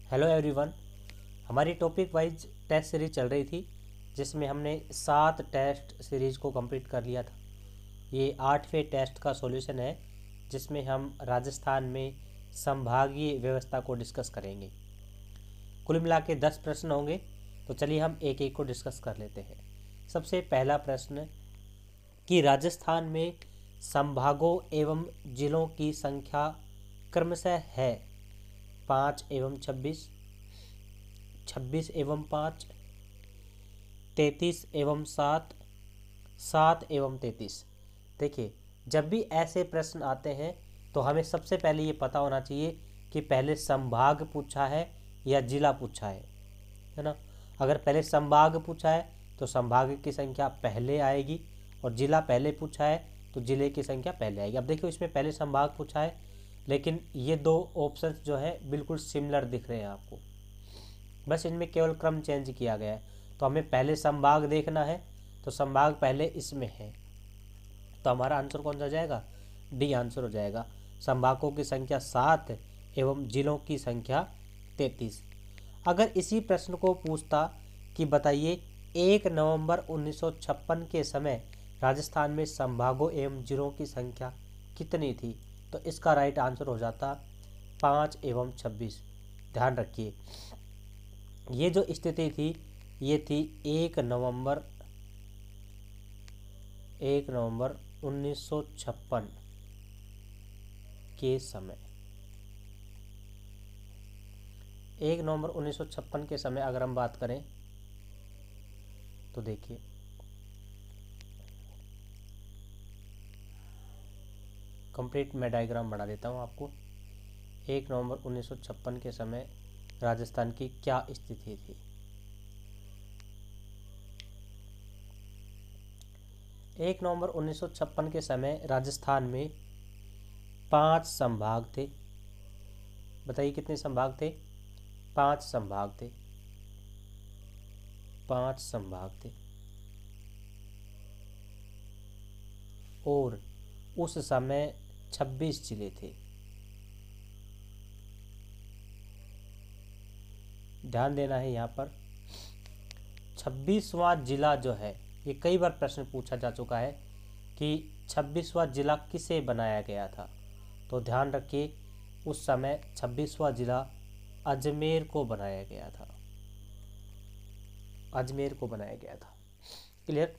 Hello everyone. हमारी topic wise test series चल रही थी जिसमें हमने 7 टेस्ट सीरीज को कंप्लीट कर लिया था। ये 8वें टेस्ट का सॉल्यूशन है जिसमें हम राजस्थान में संभागीय व्यवस्था को डिस्कस करेंगे। कुल मिला के 10 प्रश्न होंगे, तो चलिए हम एक एक को डिस्कस कर लेते हैं। सबसे पहला प्रश्न कि राजस्थान में संभागों एवं जिलों की संख्या क्रमशः है 5 एवं 26, 26 एवं 5, 33 एवं 7, 7 एवं 33। देखिए, जब भी ऐसे प्रश्न आते हैं तो हमें सबसे पहले ये पता होना चाहिए कि पहले संभाग पूछा है या जिला पूछा है ना। अगर पहले संभाग पूछा है तो संभाग की संख्या पहले आएगी, और जिला पहले पूछा है तो जिले की संख्या पहले आएगी। अब देखिए, इसमें पहले संभाग पूछा है, लेकिन ये दो ऑप्शंस जो है बिल्कुल सिमिलर दिख रहे हैं आपको, बस इनमें केवल क्रम चेंज किया गया है। तो हमें पहले संभाग देखना है, तो संभाग पहले इसमें है, तो हमारा आंसर कौन सा हो जाएगा? डी आंसर हो जाएगा। संभागों की संख्या 7 एवं जिलों की संख्या 33। अगर इसी प्रश्न को पूछता कि बताइए 1 नवंबर 1956 के समय राजस्थान में संभागों एवं जिलों की संख्या कितनी थी, तो इसका राइट आंसर हो जाता 5 एवं 26। ध्यान रखिए, ये जो स्थिति थी ये थी 1 नवंबर 1956 के समय। 1 नवंबर 1956 के समय अगर हम बात करें तो देखिए, कंप्लीट मैं डायग्राम बना देता हूँ आपको। 1 नवंबर 1956 के समय राजस्थान की क्या स्थिति थी। 1 नवंबर 1956 के समय राजस्थान में 5 संभाग थे। बताइए कितने संभाग थे? 5 संभाग थे। 5 संभाग थे, और उस समय 26 जिले थे। ध्यान देना है यहाँ पर, 26वां जिला जो है, ये कई बार प्रश्न पूछा जा चुका है कि 26वां जिला किसे बनाया गया था। तो ध्यान रखिए, उस समय 26वां जिला अजमेर को बनाया गया था। अजमेर को बनाया गया था। क्लियर?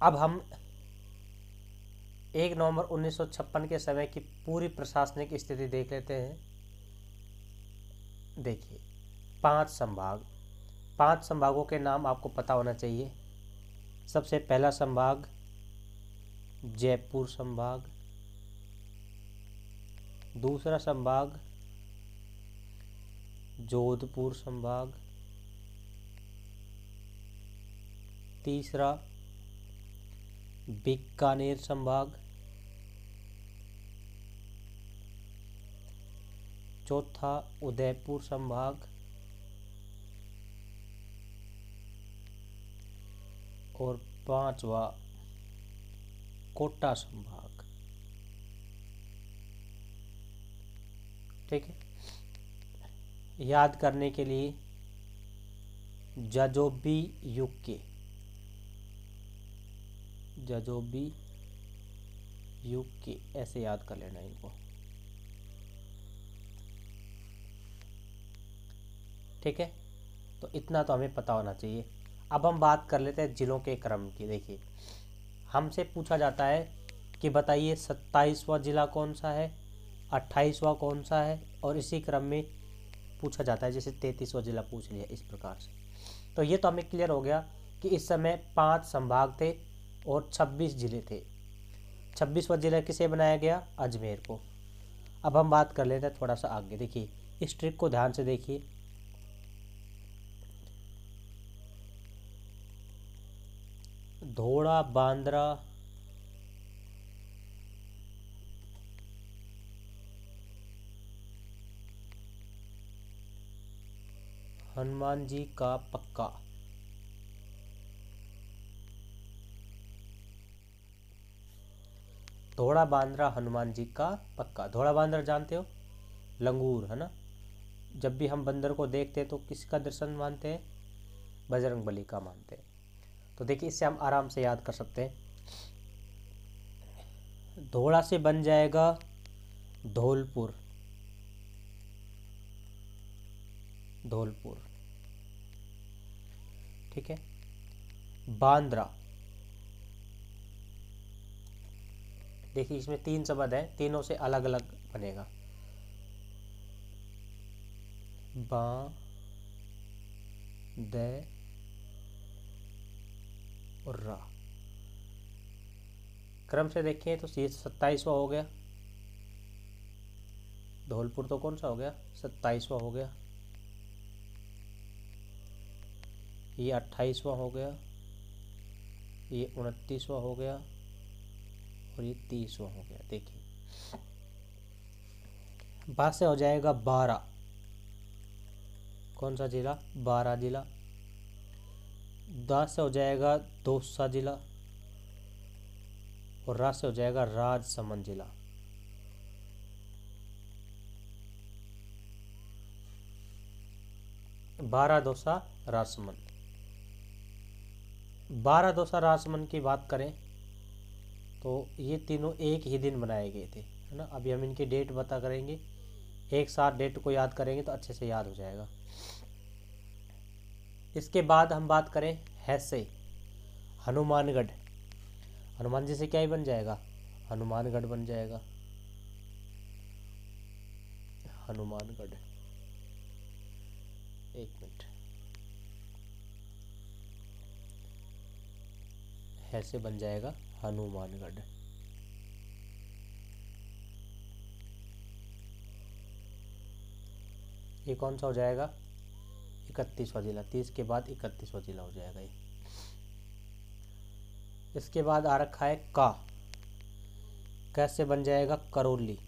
अब हम 1 नवंबर 1956 के समय की पूरी प्रशासनिक स्थिति देख लेते हैं। देखिए, 5 संभाग, 5 संभागों के नाम आपको पता होना चाहिए। सबसे पहला संभाग जयपुर संभाग, दूसरा संभाग जोधपुर संभाग, तीसरा बीकानेर संभाग, चौथा उदयपुर संभाग, और 5वां कोटा संभाग। ठीक है, याद करने के लिए जजोबी युग के, जजोबी युग के ऐसे याद कर लेना इनको। ठीक है, तो इतना तो हमें पता होना चाहिए। अब हम बात कर लेते हैं जिलों के क्रम की। देखिए, हमसे पूछा जाता है कि बताइए 27वां जिला कौन सा है, 28वां कौन सा है, और इसी क्रम में पूछा जाता है, जैसे 33वां जिला पूछ लिया इस प्रकार से। तो ये तो हमें क्लियर हो गया कि इस समय 5 संभाग थे और 26 जिले थे। 26वां जिला किसे बनाया गया? अजमेर को। अब हम बात कर लेते हैं थोड़ा सा आगे। देखिए, इस ट्रिक को ध्यान से देखिए। धोड़ा, बांद्रा, हनुमान जी का पक्का, धोड़ा बांद्रा हनुमान जी का पक्का। धोड़ा बांद्रा जानते हो, लंगूर है ना, जब भी हम बंदर को देखते हैं तो किसका दर्शन मानते हैं? बजरंगबली का मानते हैं। तो देखिए इससे हम आराम से याद कर सकते हैं। धोड़ा से बन जाएगा धौलपुर, धौलपुर, ठीक है। बांद्रा, देखिए इसमें 3 शब्द है, तीनों से अलग अलग बनेगा। बा, द और रा। क्रम से देखें तो ये 27वां हो गया। धौलपुर तो कौन सा हो गया? 27वां हो गया। ये 28वां हो गया, ये 29वां हो गया और ये 30वां हो गया। देखिए बा से हो जाएगा 12, कौन सा जिला? 12 जिला। दा से हो जाएगा दौसा जिला और रा से हो जाएगा राजसमंद जिला। बारह दौसा राजसमंद। 12 दौसा राजसमंद की बात करें तो ये तीनों एक ही दिन बनाए गए थे, है ना। अभी हम इनकी डेट बता करेंगे, एक साथ डेट को याद करेंगे तो अच्छे से याद हो जाएगा। इसके बाद हम बात करें हैसे, हनुमानगढ़। हनुमान जी से क्या ही बन जाएगा? हनुमानगढ़ बन जाएगा, हनुमानगढ़। एक मिनट, ऐसे बन जाएगा हनुमानगढ़। ये कौन सा हो जाएगा? 31वां जिला। 30 के बाद 31वां जिला हो जाएगा ये। इसके बाद आ रखा है का, कैसे बन जाएगा? करौली।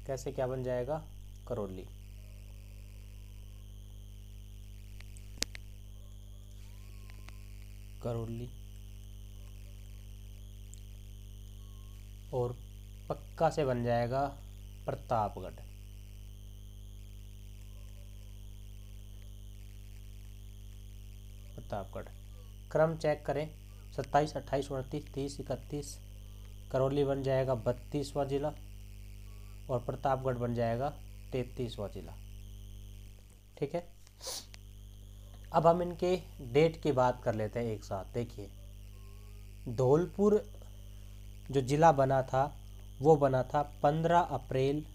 कैसे क्या बन जाएगा? करौली। करौली। और पक्का से बन जाएगा प्रतापगढ़। प्रतापगढ़। क्रम चेक करें, 27, 28, 29, 30, 31। करौली बन जाएगा 32वां जिला और प्रतापगढ़ बन जाएगा 33वां जिला, ठीक है। अब हम इनके डेट की बात कर लेते हैं एक साथ। देखिए धौलपुर जो जिला बना था वो बना था 15 अप्रैल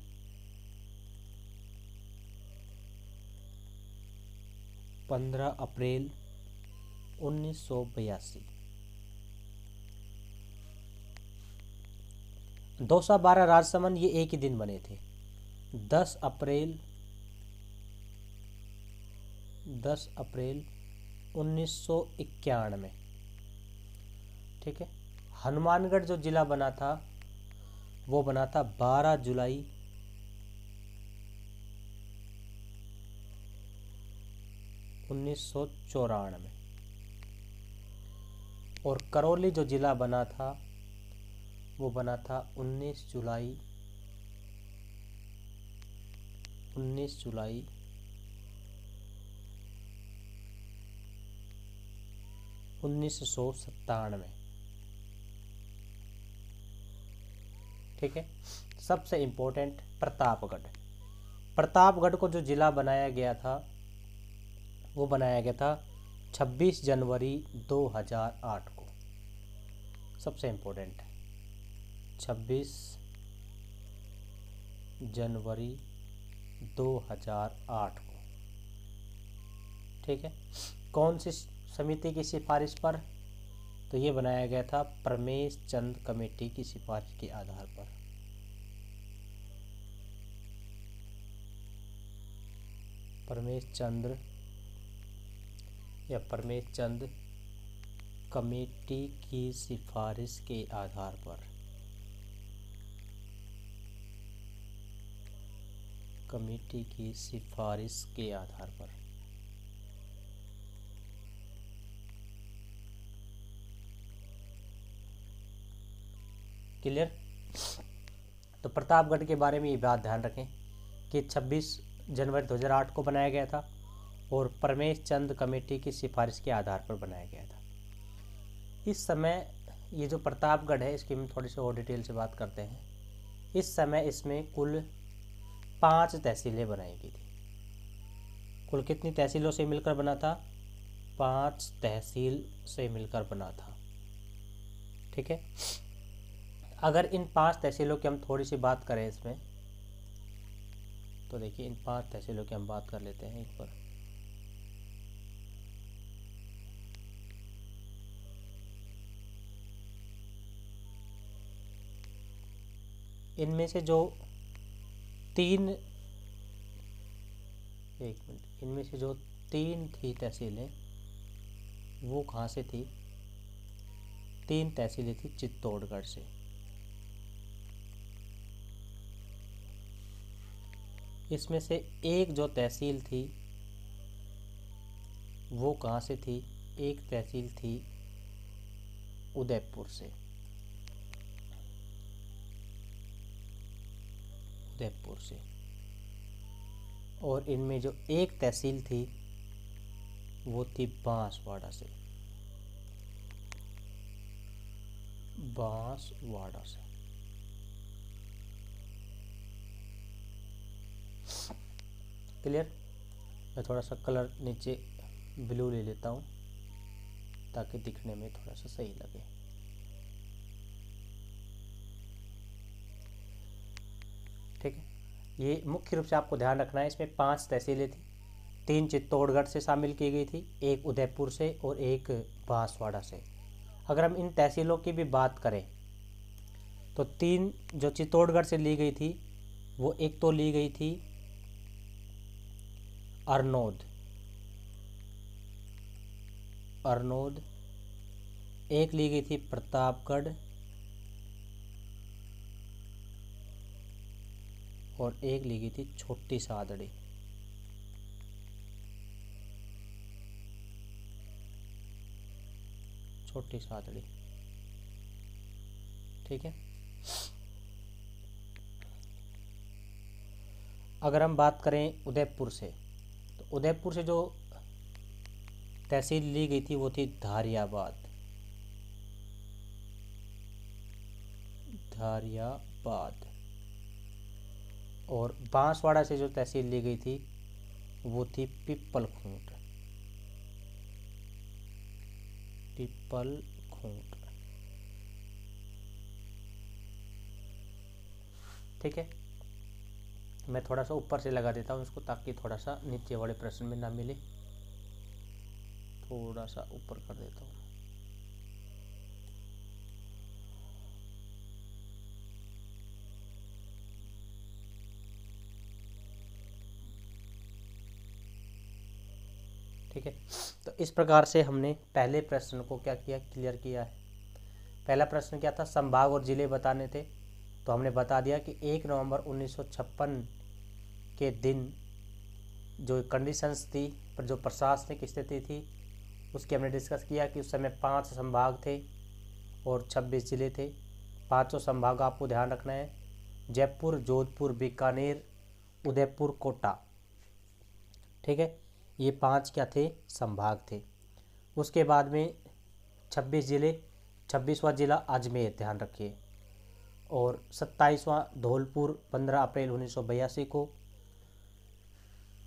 1982। दौसा 12 राजसमंद ये एक ही दिन बने थे, 10 अप्रैल 1991, ठीक है। हनुमानगढ़ जो जिला बना था वो बना था 12 जुलाई 1994। और करौली जो जिला बना था वो बना था 19 जुलाई 1997, ठीक है। सबसे इम्पोर्टेंट प्रतापगढ़। प्रतापगढ़ को जो जिला बनाया गया था वो बनाया गया था 26 जनवरी 2008 को। सबसे इम्पोर्टेंट है 26 जनवरी 2008 को, ठीक है। कौन सी समिति की सिफारिश पर? तो ये बनाया गया था परमेश चंद कमेटी की सिफारिश के आधार पर। परमेश चंद्र या परमेश चंद कमेटी की सिफारिश के आधार पर। कमेटी की सिफारिश के आधार पर। क्लियर? तो प्रतापगढ़ के बारे में ये बात ध्यान रखें कि 26 जनवरी 2008 को बनाया गया था और परमेश चंद कमेटी की सिफारिश के आधार पर बनाया गया था। इस समय ये जो प्रतापगढ़ है इसकी हम थोड़ी सी और डिटेल से बात करते हैं। इस समय इसमें कुल 5 तहसीलें बनाई गई थी। कुल कितनी तहसीलों से मिलकर बना था? 5 तहसील से मिलकर बना था। ठीक है, अगर इन 5 तहसीलों की हम थोड़ी सी बात करें इसमें, तो देखिए इन 5 तहसीलों की हम बात कर लेते हैं एक बार। इनमें से जो 3 थी तहसीलें, वो कहाँ से थी? 3 तहसीलें थी चित्तौड़गढ़ से। इसमें से एक जो तहसील थी वो कहाँ से थी? एक तहसील थी उदयपुर से। और इनमें जो एक तहसील थी वो थी बांसवाड़ा से। क्लियर? मैं थोड़ा सा कलर नीचे ब्लू ले लेता हूँ ताकि दिखने में थोड़ा सा सही लगे। ठीक है, ये मुख्य रूप से आपको ध्यान रखना है। इसमें 5 तहसीलें थी, 3 चित्तौड़गढ़ से शामिल की गई थी, एक उदयपुर से और एक बांसवाड़ा से। अगर हम इन तहसीलों की भी बात करें तो 3 जो चित्तौड़गढ़ से ली गई थी वो एक तो ली गई थी अरनोद, एक ली गई थी प्रतापगढ़ और एक ली गई थी छोटी सादड़ी। ठीक है, अगर हम बात करें उदयपुर से, तो उदयपुर से जो तहसील ली गई थी वो थी धारियाबाद। और बांसवाड़ा से जो तहसील ली गई थी वो थी पिपलखूंट। ठीक है, मैं थोड़ा सा ऊपर से लगा देता हूँ इसको ताकि थोड़ा सा नीचे वाले प्रश्न में ना मिले। थोड़ा सा ऊपर कर देता हूँ। ठीक है, तो इस प्रकार से हमने पहले प्रश्न को क्या किया? क्लियर किया है। पहला प्रश्न क्या था? संभाग और जिले बताने थे, तो हमने बता दिया कि 1 नवंबर 1956 के दिन जो कंडीशंस थी पर जो प्रशासनिक स्थिति थी उसकी हमने डिस्कस किया कि उस समय 5 संभाग थे और 26 जिले थे। 5 संभाग आपको ध्यान रखना है: जयपुर, जोधपुर, बीकानेर, उदयपुर, कोटा। ठीक है, ये 5 क्या थे? संभाग थे। उसके बाद में 26 जिले, 26वां जिला अजमेर, ध्यान रखिए, और 27वां धौलपुर 15 अप्रैल 1982 को,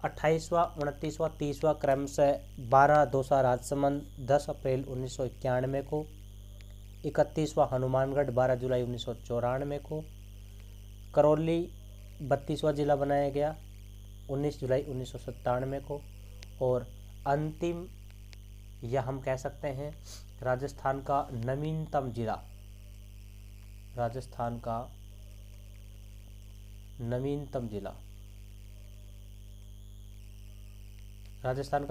28वां, 29वां, 30वां क्रमशः 12 दौसा राजसमंद 10 अप्रैल 1991 को, 31वां हनुमानगढ़ 12 जुलाई 1994 को, करौली 32वां जिला बनाया गया 19 जुलाई 1997 को, और अंतिम या हम कह सकते हैं राजस्थान का नवीनतम जिला, राजस्थान का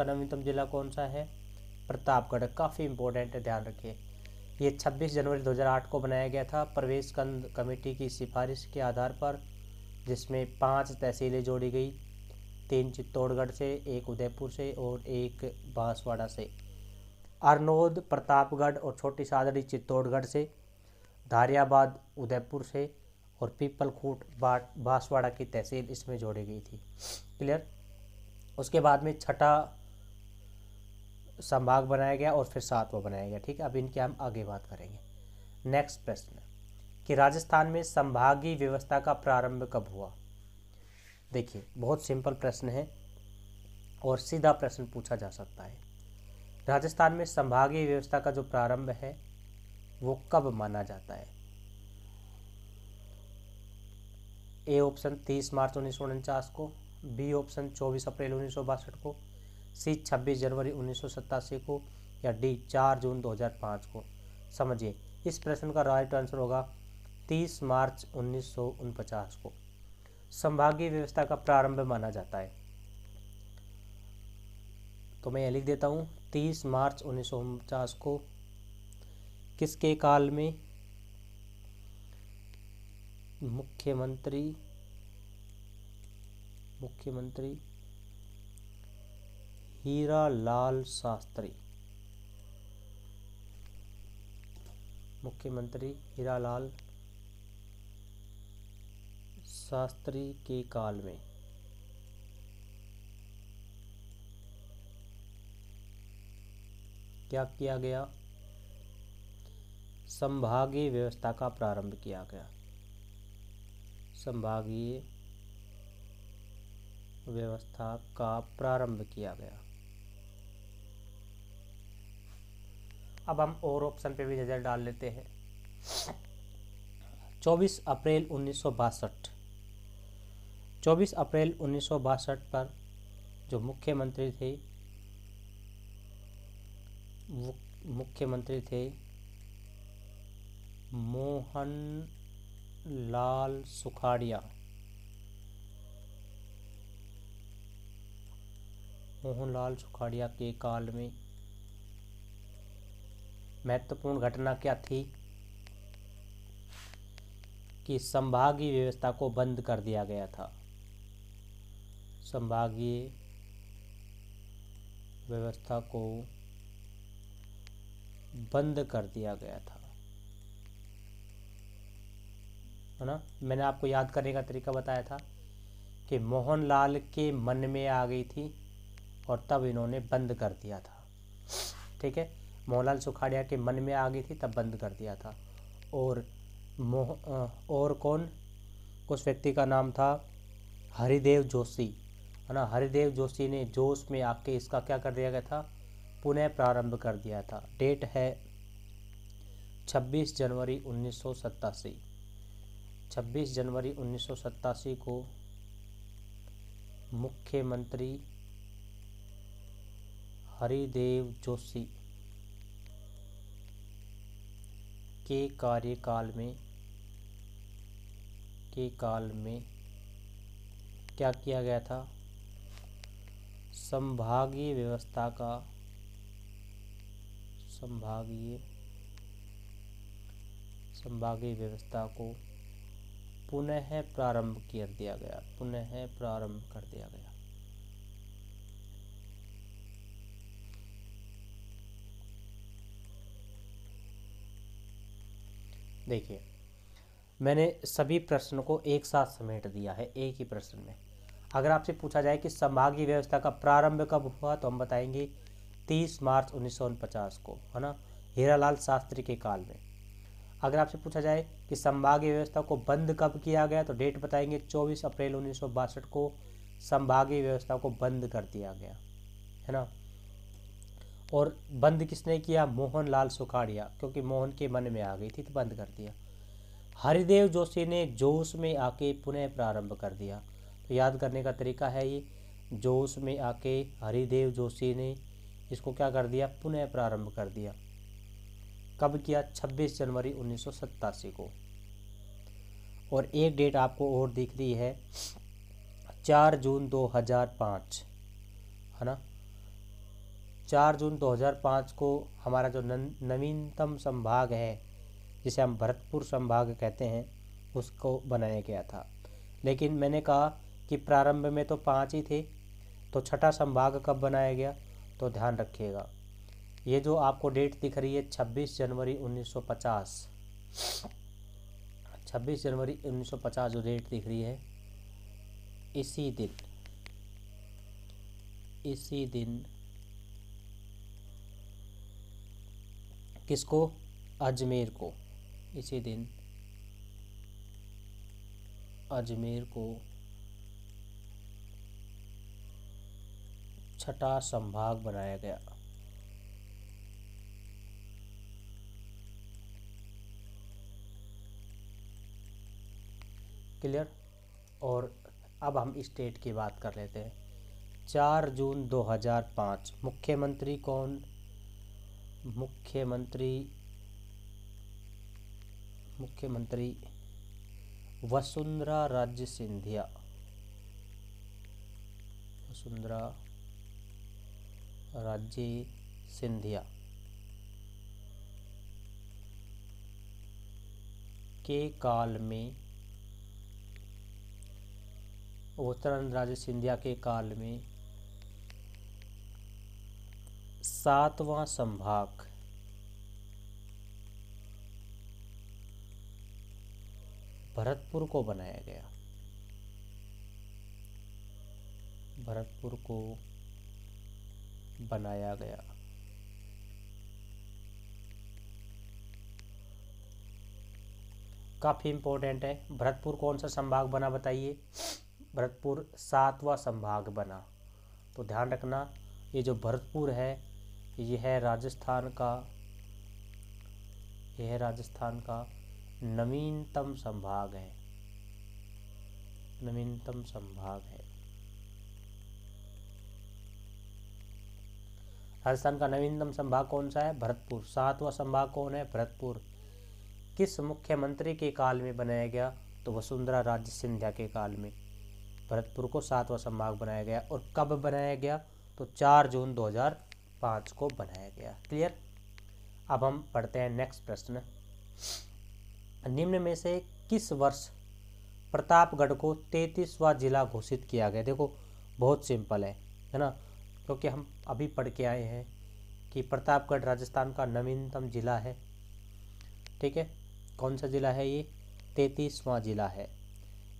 नवीनतम जिला कौन सा है? प्रतापगढ़। काफ़ी इम्पोर्टेंट है, ध्यान रखिए। ये 26 जनवरी 2008 को बनाया गया था परवेश चंद कमेटी की सिफारिश के आधार पर, जिसमें 5 तहसीलें जोड़ी गई, 3 चित्तौड़गढ़ से, एक उदयपुर से और एक बांसवाड़ा से। अरनोद प्रतापगढ़ और छोटी सादड़ी चित्तौड़गढ़ से, धारियाबाद उदयपुर से और पीपलखूट बांसवाड़ा की तहसील इसमें जोड़ी गई थी। क्लियर। उसके बाद में छठा संभाग बनाया गया और फिर सातवां बनाया गया। ठीक है, अब इनकी हम आगे बात करेंगे। नेक्स्ट प्रश्न कि राजस्थान में संभागीय व्यवस्था का प्रारंभ कब हुआ। देखिए, बहुत सिंपल प्रश्न है और सीधा प्रश्न पूछा जा सकता है। राजस्थान में संभागीय व्यवस्था का जो प्रारंभ है वो कब माना जाता है। ए ऑप्शन 30 मार्च 1949 को, बी ऑप्शन 24 अप्रैल 1962 को, सी 26 जनवरी 1987 को, या डी 4 जून 2005 को। समझिए, इस प्रश्न का राइट आंसर होगा 30 मार्च 1949 को संभागीय व्यवस्था का प्रारंभ माना जाता है। तो मैं यह लिख देता हूँ 30 मार्च 1949 को किसके काल में, मुख्यमंत्री हीरालाल शास्त्री, मुख्यमंत्री हीरालाल शास्त्री के काल में क्या किया गया, संभागीय व्यवस्था का प्रारंभ किया गया। संभागीय व्यवस्था का प्रारंभ किया गया। अब हम और ऑप्शन पे भी नजर डाल लेते हैं। 24 अप्रैल 1962, 24 अप्रैल 1962 पर जो मुख्यमंत्री थे मोहन लाल सुखाड़िया, मोहनलाल सुखाड़िया के काल में महत्वपूर्ण घटना क्या थी कि संभागीय व्यवस्था को बंद कर दिया गया था। संभागीय व्यवस्था को बंद कर दिया गया था, है ना। मैंने आपको याद करने का तरीका बताया था कि मोहनलाल के मन में आ गई थी और तब इन्होंने बंद कर दिया था। ठीक है, मोहनलाल सुखाड़िया के मन में आ गई थी तब बंद कर दिया था। और कौन, उस व्यक्ति का नाम था हरिदेव जोशी, है ना। हरिदेव जोशी ने जोश में आके इसका क्या कर दिया गया था, पुनः प्रारंभ कर दिया था। डेट है 26 जनवरी 1987। 26 जनवरी 1987 को मुख्यमंत्री हरिदेव जोशी के कार्यकाल में क्या किया गया था, संभागीय व्यवस्था को पुनः प्रारंभ कर दिया गया। देखिए, मैंने सभी प्रश्नों को एक साथ समेट दिया है एक ही प्रश्न में। अगर आपसे पूछा जाए कि संभागीय व्यवस्था का प्रारंभ कब हुआ तो हम बताएंगे 30 मार्च 1949 को, है ना, हीरालाल शास्त्री के काल में। अगर आपसे पूछा जाए कि संभागीय व्यवस्था को बंद कब किया गया तो डेट बताएंगे 24 अप्रैल 1962 को संभागीय व्यवस्था को बंद कर दिया गया, है ना। और बंद किसने किया, मोहनलाल सुखाड़िया, क्योंकि मोहन के मन में आ गई थी तो बंद कर दिया। हरिदेव जोशी ने जोश में आके पुनः प्रारंभ कर दिया। तो याद करने का तरीका है ये, जोश में आके हरिदेव जोशी ने इसको क्या कर दिया, पुनः प्रारंभ कर दिया। कब किया, 26 जनवरी 1987 को। और एक डेट आपको और दिख रही है 4 जून 2005, है ना। 4 जून 2005 को हमारा जो नवीनतम संभाग है जिसे हम भरतपुर संभाग कहते हैं उसको बनाया गया था। लेकिन मैंने कहा कि प्रारंभ में तो 5 ही थे, तो छठा संभाग कब बनाया गया, तो ध्यान रखिएगा ये जो आपको डेट दिख रही है 26 जनवरी 1950, 26 जनवरी 1950 जो डेट दिख रही है, इसी दिन किसको? अजमेर को। इसी दिन अजमेर को छठा संभाग बनाया गया। क्लियर? और अब हम स्टेट की बात कर लेते हैं। 4 जून 2005 मुख्यमंत्री कौन? मुख्यमंत्री वसुंधरा राजे सिंधिया। वसुंधरा राजे सिंधिया के काल में, वसुंधरा राजे सिंधिया के काल में 7वां संभाग भरतपुर को बनाया गया। भरतपुर को बनाया गया। काफी इंपॉर्टेंट है। भरतपुर कौन सा संभाग बना बताइए? भरतपुर 7वां संभाग बना। तो ध्यान रखना, ये जो भरतपुर है यह है राजस्थान का नवीनतम संभाग है। नवीनतम संभाग है राजस्थान का। नवीनतम संभाग कौन सा है? भरतपुर। 7वां संभाग कौन है? भरतपुर। किस मुख्यमंत्री के काल में बनाया गया? तो वसुंधरा राजे सिंधिया के काल में भरतपुर को 7वां संभाग बनाया गया। और कब बनाया गया? तो 4 जून 2005 को बनाया गया। क्लियर? अब हम पढ़ते हैं नेक्स्ट प्रश्न। निम्न में से किस वर्ष प्रतापगढ़ को 33वां जिला घोषित किया गया? देखो बहुत सिंपल है ना, क्योंकि हम अभी पढ़ के आए हैं कि प्रतापगढ़ राजस्थान का नवीनतम जिला है। ठीक है, कौन सा जिला है ये? 33वां जिला है।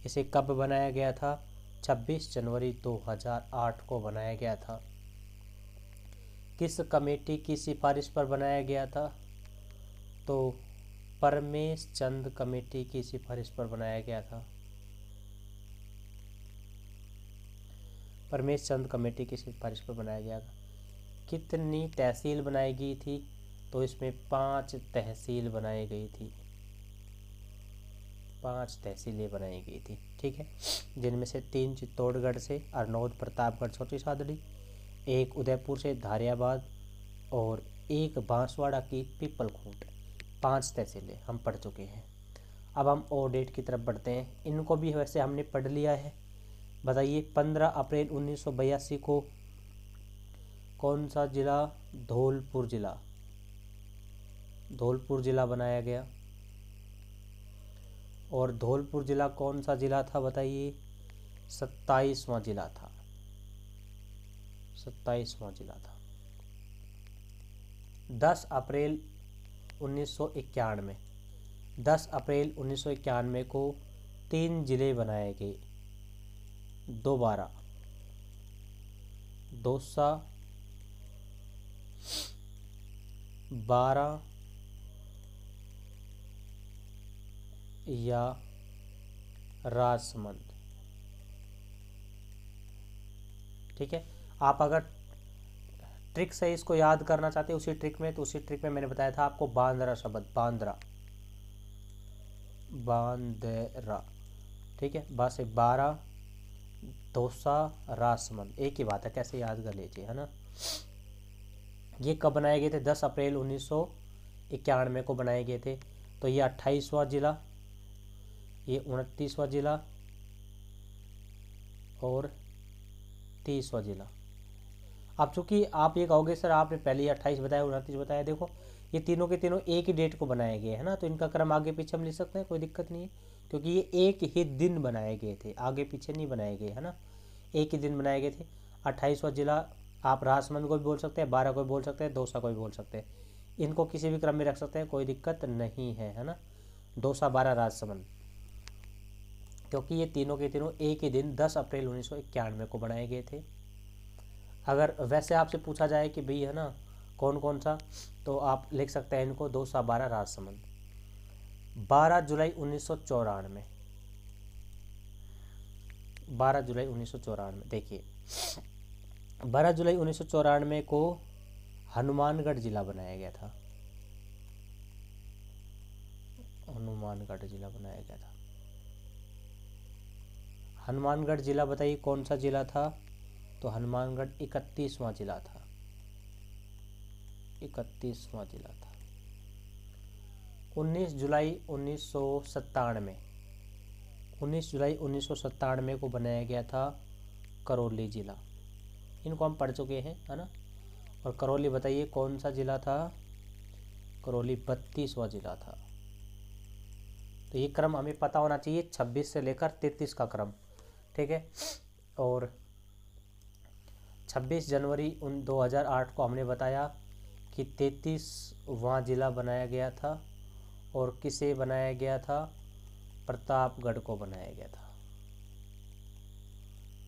इसे कब बनाया गया था? 26 जनवरी 2008 को बनाया गया था। किस कमेटी की सिफारिश पर बनाया गया था? तो परमेश चंद कमेटी की सिफारिश पर बनाया गया था। परमेश चंद कमेटी की सिफारिश पर बनाया गया था। कितनी तहसील बनाई गई थी? तो इसमें 5 तहसील बनाई गई थी। 5 तहसीलें बनाई गई थी। ठीक है, जिनमें से 3 चित्तौड़गढ़ से अरनौद प्रतापगढ़ छोटी सादड़ी, 1 उदयपुर से धारियाबाद और 1 बांसवाड़ा की पीपलखूंट। 5 तहसीलें हम पढ़ चुके हैं। अब हम और डेट की तरफ बढ़ते हैं। इनको भी वैसे हमने पढ़ लिया है। बताइए 15 अप्रैल 1982 को कौन सा जिला? धौलपुर जिला। धौलपुर जिला बनाया गया। और धौलपुर जिला कौन सा जिला था बताइए? 27वां जिला था। 27वां जिला था। 10 अप्रैल 1991 10 अप्रैल 1991 को 3 जिले बनाए गए दोबारा। दौसा, 12 या राजसमंद। ठीक है, आप अगर ट्रिक से इसको याद करना चाहते हैं उसी ट्रिक में मैंने बताया था आपको बांद्रा शब्द, बांद्रा। ठीक है, बस 12 दौसा राजसमंद एक ही बात है, कैसे याद कर लीजिए, है ना। ये कब बनाए गए थे? 10 अप्रैल 1991 को बनाए गए थे। तो ये 28वां जिला, ये 29वां जिला और 30वां जिला। अब चूंकि आप ये कहोगे सर आपने पहले ही 28 बताया 29 बताया, देखो ये तीनों के तीनों एक ही डेट को बनाए गए है ना, तो इनका क्रम आगे पीछे हम लिख सकते हैं, कोई दिक्कत नहीं है, क्योंकि ये एक ही दिन बनाए गए थे, आगे पीछे नहीं बनाए गए, है ना, एक ही दिन बनाए गए थे। 28वां जिला आप राजसमंद को भी बोल सकते हैं, 12 को भी बोल सकते हैं, दौसा को भी बोल सकते हैं, इनको किसी भी क्रम में रख सकते हैं, कोई दिक्कत नहीं है, है ना। दौसा 12 राजसमंद क्योंकि ये तीनों के तीनों एक ही दिन 10 अप्रैल 1991 को बनाए गए थे। अगर वैसे आपसे पूछा जाए कि भाई है ना कौन कौन सा, तो आप लिख सकते हैं इनको 212 राजसमंद। 12 जुलाई 1994, 12 जुलाई 1994 देखिए 12 जुलाई 1994 को हनुमानगढ़ जिला बनाया गया था। हनुमानगढ़ जिला बनाया गया था। हनुमानगढ़ जिला बताइए कौन सा जिला था, तो हनुमानगढ़ 31वां जिला था। 31वां जिला था। 19 जुलाई 1997, 19 जुलाई 1997 को बनाया गया था करौली जिला। इनको हम पढ़ चुके हैं, है ना। और करौली बताइए कौन सा जिला था, करौली 32वां जिला था। तो ये क्रम हमें पता होना चाहिए, 26 से लेकर 33 का क्रम, ठीक है। और 26 जनवरी 2008 को हमने बताया कि 33वां जिला बनाया गया था। और किसे बनाया गया था, प्रतापगढ़ को बनाया गया था।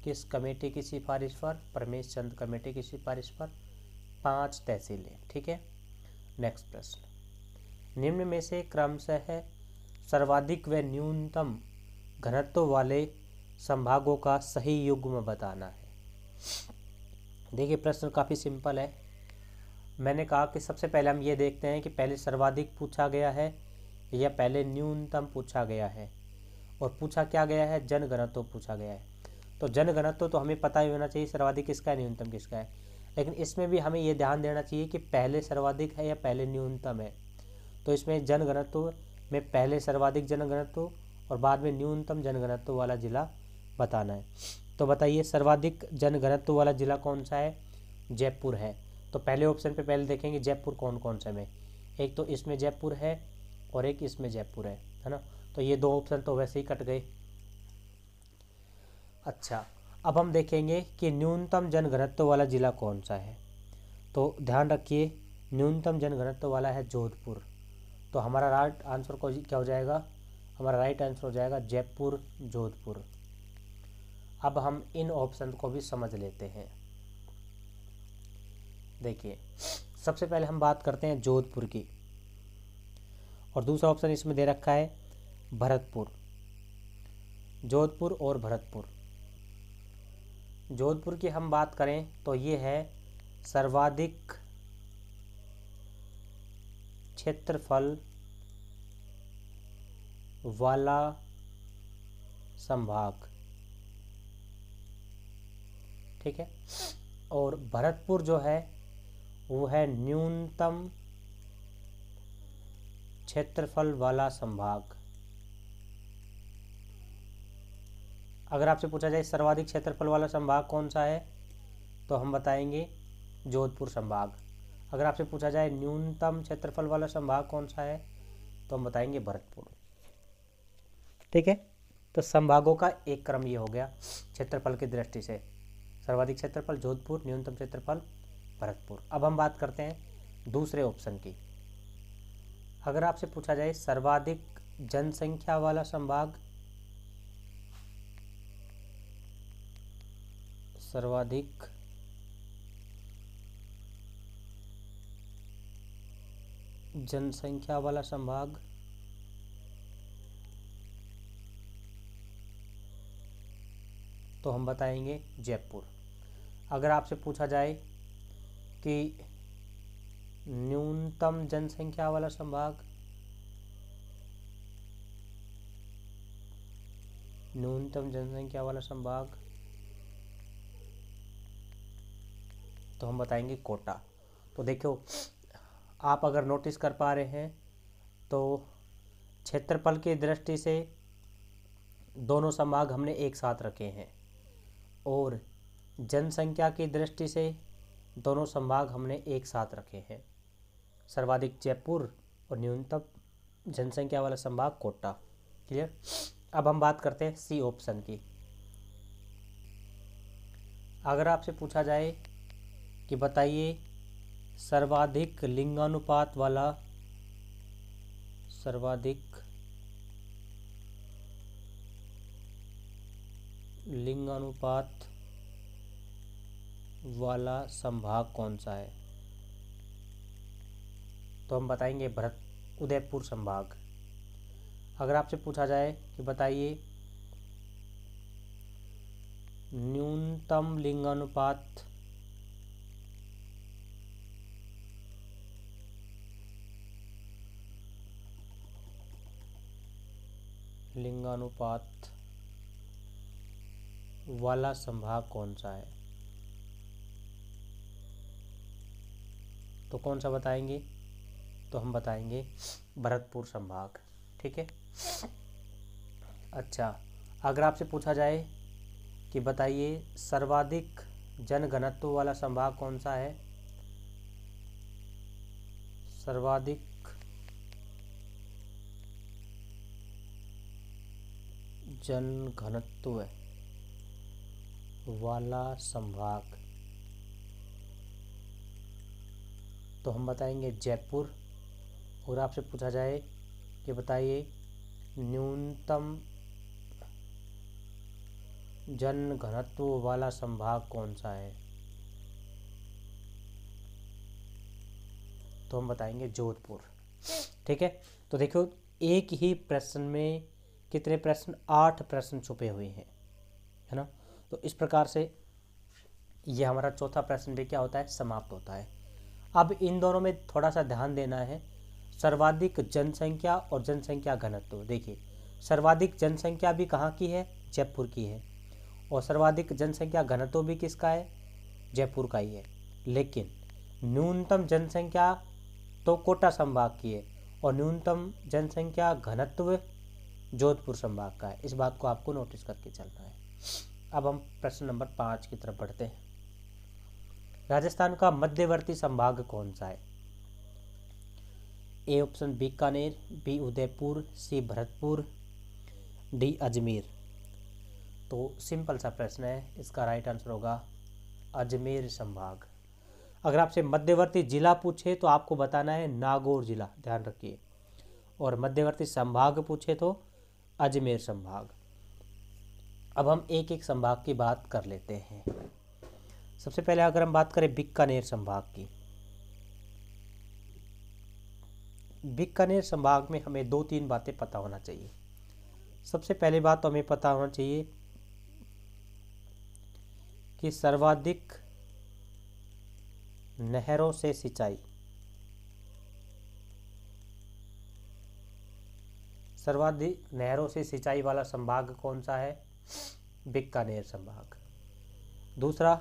किस कमेटी की सिफारिश पर, परमेश चंद कमेटी की सिफारिश पर। 5 तहसीलें, ठीक है। नेक्स्ट प्रश्न, निम्न में से क्रमशः सर्वाधिक व न्यूनतम घनत्व वाले संभागों का सही युग्म बताना है। देखिए प्रश्न काफ़ी सिंपल है। मैंने कहा कि सबसे पहले हम ये देखते हैं कि पहले सर्वाधिक पूछा गया है या पहले न्यूनतम पूछा गया है। और पूछा क्या गया है, जनघनत्व पूछा गया है। तो जनघनत्व तो हमें पता ही होना चाहिए सर्वाधिक किसका है, न्यूनतम किसका है। लेकिन इसमें भी हमें ये ध्यान देना चाहिए कि पहले सर्वाधिक है या पहले न्यूनतम है। तो इसमें जनघनत्व में पहले सर्वाधिक जनघनत्व और बाद में न्यूनतम जनघनत्व वाला जिला बताना है। तो बताइए सर्वाधिक जनघनत्व वाला जिला कौन सा है, जयपुर है। तो पहले ऑप्शन पे पहले देखेंगे जयपुर कौन कौन से में, एक तो इसमें जयपुर है और एक इसमें जयपुर है ना। तो ये 2 ऑप्शन तो वैसे ही कट गए। अच्छा, अब हम देखेंगे कि न्यूनतम जनघनत्व वाला जिला कौन सा है। तो ध्यान रखिए न्यूनतम जनघनत्व वाला है जोधपुर। तो हमारा राइट आंसर को क्या हो जाएगा, हमारा राइट आंसर हो जाएगा जयपुर जोधपुर। अब हम इन ऑप्शन को भी समझ लेते हैं। देखिए सबसे पहले हम बात करते हैं जोधपुर की, और दूसरा ऑप्शन इसमें दे रखा है भरतपुर। जोधपुर और भरतपुर। जोधपुर की हम बात करें तो ये है सर्वाधिक क्षेत्रफल वाला संभाग, ठीक है। और भरतपुर जो है वो है न्यूनतम क्षेत्रफल वाला संभाग। अगर आपसे पूछा जाए सर्वाधिक क्षेत्रफल वाला संभाग कौन सा है, तो हम बताएंगे जोधपुर संभाग। अगर आपसे पूछा जाए न्यूनतम क्षेत्रफल वाला संभाग कौन सा है, तो हम बताएंगे भरतपुर, ठीक है। तो संभागों का एक क्रम ये हो गया क्षेत्रफल की दृष्टि से, सर्वाधिक क्षेत्रफल जोधपुर, न्यूनतम क्षेत्रफल भरतपुर। अब हम बात करते हैं दूसरे ऑप्शन की। अगर आपसे पूछा जाए सर्वाधिक जनसंख्या वाला संभाग, सर्वाधिक जनसंख्या वाला संभाग, तो हम बताएंगे जयपुर। अगर आपसे पूछा जाए कि न्यूनतम जनसंख्या वाला संभाग, न्यूनतम जनसंख्या वाला संभाग, तो हम बताएंगे कोटा। तो देखो आप अगर नोटिस कर पा रहे हैं तो क्षेत्रफल की दृष्टि से दोनों संभाग हमने एक साथ रखे हैं, और जनसंख्या की दृष्टि से दोनों संभाग हमने एक साथ रखे हैं, सर्वाधिक जयपुर और न्यूनतम जनसंख्या वाला संभाग कोटा। क्लियर। अब हम बात करते हैं सी ऑप्शन की। अगर आपसे पूछा जाए कि बताइए सर्वाधिक लिंगानुपात वाला, सर्वाधिक लिंगानुपात वाला संभाग कौन सा है? तो हम बताएंगे उदयपुर संभाग। अगर आपसे पूछा जाए कि बताइए न्यूनतम लिंगानुपात वाला संभाग कौन सा है, तो कौन सा बताएंगे? तो हम बताएंगे भरतपुर संभाग। ठीक है। अच्छा, अगर आपसे पूछा जाए कि बताइए सर्वाधिक जनघनत्व वाला संभाग कौन सा है? सर्वाधिक जनघनत्व वाला संभाग, तो हम बताएंगे जयपुर। और आपसे पूछा जाए कि बताइए न्यूनतम जनघनत्व वाला संभाग कौन सा है, तो हम बताएंगे जोधपुर। ठीक है। तो देखो, एक ही प्रश्न में कितने प्रश्न? 8 प्रश्न छुपे हुए हैं, है ना। तो इस प्रकार से ये हमारा चौथा प्रश्न भी क्या होता है? समाप्त होता है। अब इन दोनों में थोड़ा सा ध्यान देना है, सर्वाधिक जनसंख्या और जनसंख्या घनत्व। देखिए, सर्वाधिक जनसंख्या भी कहाँ की है? जयपुर की है। और सर्वाधिक जनसंख्या घनत्व भी किसका है? जयपुर का ही है। लेकिन न्यूनतम जनसंख्या तो कोटा संभाग की है और न्यूनतम जनसंख्या घनत्व जोधपुर संभाग का है। इस बात को आपको नोटिस करके चलना है। अब हम प्रश्न नंबर 5 की तरफ बढ़ते हैं। राजस्थान का मध्यवर्ती संभाग कौन सा है? A option Bikaner, B Udaipur, C Bharatpur, D Ajmer. तो सिंपल सा प्रश्न है, इसका राइट आंसर होगा अजमेर संभाग। अगर आपसे मध्यवर्ती जिला पूछे तो आपको बताना है नागौर जिला, ध्यान रखिए। और मध्यवर्ती संभाग पूछे तो अजमेर संभाग। अब हम एक एक संभाग की बात कर लेते हैं। सबसे पहले अगर हम बात करें बीकानेर संभाग की, बीकानेर संभाग में हमें 2-3 बातें पता होना चाहिए। सबसे पहली बात तो हमें पता होना चाहिए कि सर्वाधिक नहरों से सिंचाई, सर्वाधिक नहरों से सिंचाई वाला संभाग कौन सा है? बीकानेर संभाग। दूसरा,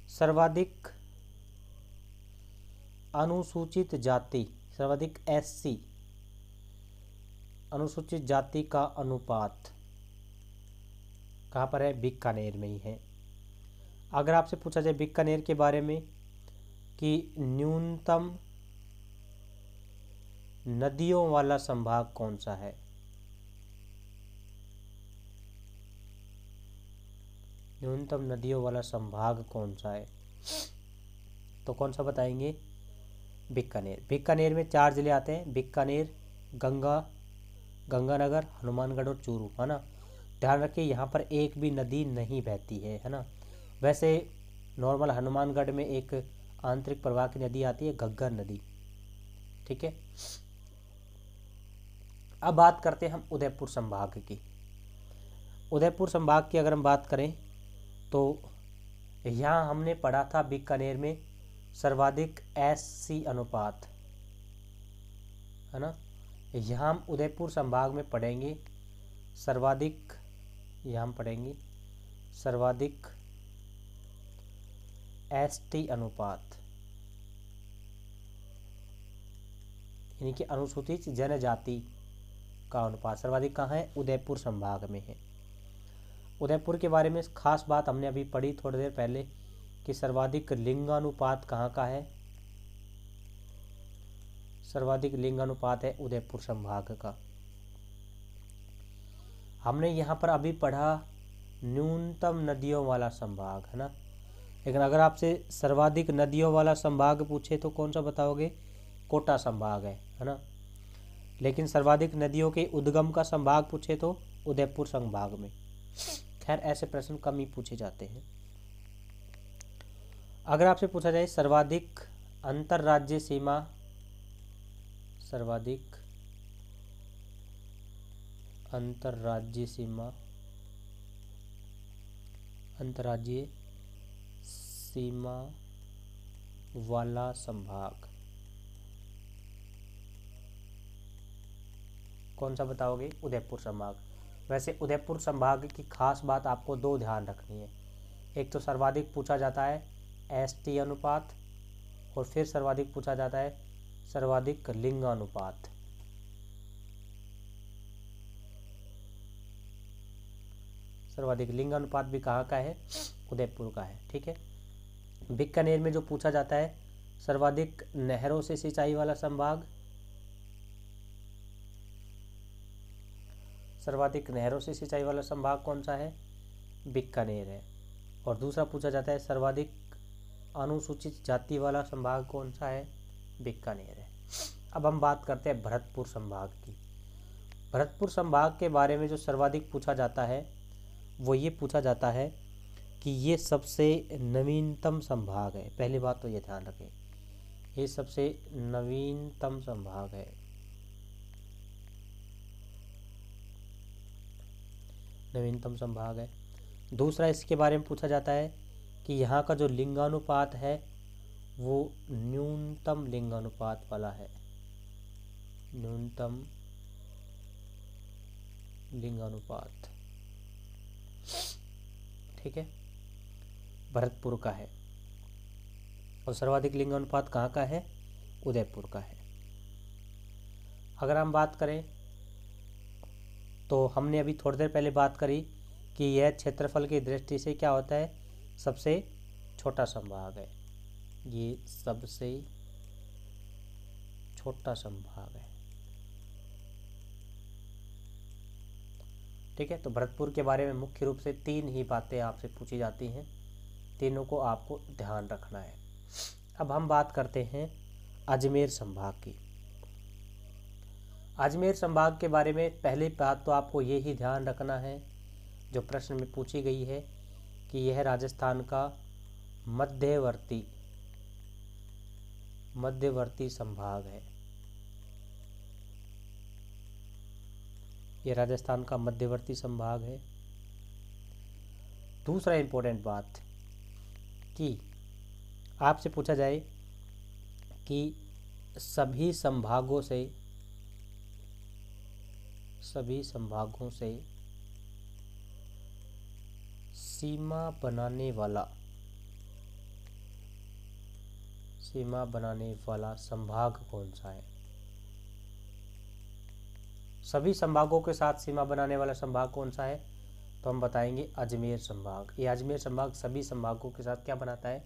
सर्वाधिक अनुसूचित जाति, सर्वाधिक SC अनुसूचित जाति का अनुपात कहाँ पर है? बीकानेर में ही है। अगर आपसे पूछा जाए बीकानेर के बारे में कि न्यूनतम नदियों वाला संभाग कौन सा है, न्यूनतम नदियों वाला संभाग कौन सा है, तो कौन सा बताएंगे? बीकानेर। बीकानेर में 4 जिले आते हैं, बीकानेर, गंगानगर, हनुमानगढ़ और चूरू, है ना। ध्यान रखिए यहाँ पर एक भी नदी नहीं बहती है ना। वैसे नॉर्मल हनुमानगढ़ में एक आंतरिक प्रवाह की नदी आती है, घग्गर नदी। ठीक है। अब बात करते हैं हम उदयपुर संभाग की। उदयपुर संभाग की अगर हम बात करें तो यहाँ हमने पढ़ा था बीकानेर में सर्वाधिक SC अनुपात, है ना। यहाँ हम उदयपुर संभाग में पढ़ेंगे सर्वाधिक, यहाँ हम पढ़ेंगे सर्वाधिक ST अनुपात, यानी कि अनुसूचित जनजाति का अनुपात सर्वाधिक कहाँ है? उदयपुर संभाग में है। उदयपुर के बारे में खास बात हमने अभी पढ़ी थोड़ी देर पहले कि सर्वाधिक लिंगानुपात कहाँ का है? सर्वाधिक लिंगानुपात है उदयपुर संभाग का। हमने यहाँ पर अभी पढ़ा न्यूनतम नदियों वाला संभाग, है ना। लेकिन अगर आपसे सर्वाधिक नदियों वाला संभाग पूछे तो कौन सा बताओगे? कोटा संभाग है ना। लेकिन सर्वाधिक नदियों के उद्गम का संभाग पूछे तो उदयपुर संभाग में। खैर ऐसे प्रश्न कम ही पूछे जाते हैं। अगर आपसे पूछा जाए सर्वाधिक अंतर्राज्यीय सीमा, सर्वाधिक अंतर्राज्यीय सीमा, अंतर्राज्यीय सीमा वाला संभाग कौन सा बताओगे? उदयपुर संभाग। वैसे उदयपुर संभाग की खास बात आपको दो ध्यान रखनी है। एक तो सर्वाधिक पूछा जाता है एसटी अनुपात, और फिर सर्वाधिक पूछा जाता है सर्वाधिक लिंगानुपात। सर्वाधिक लिंगानुपात भी कहाँ का है? उदयपुर का है। ठीक है। बीकानेर में जो पूछा जाता है सर्वाधिक नहरों से सिंचाई वाला संभाग, सर्वाधिक नहरों से सिंचाई वाला संभाग कौन सा है? बीकानेर है। और दूसरा पूछा जाता है सर्वाधिक अनुसूचित जाति वाला संभाग कौन सा है? बीकानेर है। अब हम बात करते हैं भरतपुर संभाग की। भरतपुर संभाग के बारे में जो सर्वाधिक पूछा जाता है वो ये पूछा जाता है कि ये सबसे नवीनतम संभाग है। पहली बात तो ये ध्यान रखें, ये सबसे नवीनतम संभाग है। नवीनतम संभाग है। दूसरा इसके बारे में पूछा जाता है कि यहाँ का जो लिंगानुपात है वो न्यूनतम लिंगानुपात वाला है। न्यूनतम लिंगानुपात, ठीक है, भरतपुर का है। और सर्वाधिक लिंगानुपात कहाँ का है? उदयपुर का है। अगर हम बात करें तो हमने अभी थोड़ी देर पहले बात करी कि यह क्षेत्रफल की दृष्टि से क्या होता है? सबसे छोटा संभाग है। ये सबसे छोटा संभाग है। ठीक है। तो भरतपुर के बारे में मुख्य रूप से तीन ही बातें आपसे पूछी जाती हैं, तीनों को आपको ध्यान रखना है। अब हम बात करते हैं अजमेर संभाग की। अजमेर संभाग के बारे में पहली बात तो आपको ये ही ध्यान रखना है जो प्रश्न में पूछी गई है कि यह राजस्थान का मध्यवर्ती संभाग है। यह राजस्थान का मध्यवर्ती संभाग है। दूसरा इम्पोर्टेंट बात कि आपसे पूछा जाए कि सभी संभागों से सीमा बनाने वाला संभाग कौन सा है? सभी संभागों के साथ सीमा बनाने वाला संभाग कौन सा है? तो हम बताएंगे अजमेर संभाग। ये अजमेर संभाग सभी संभागों के साथ क्या बनाता है?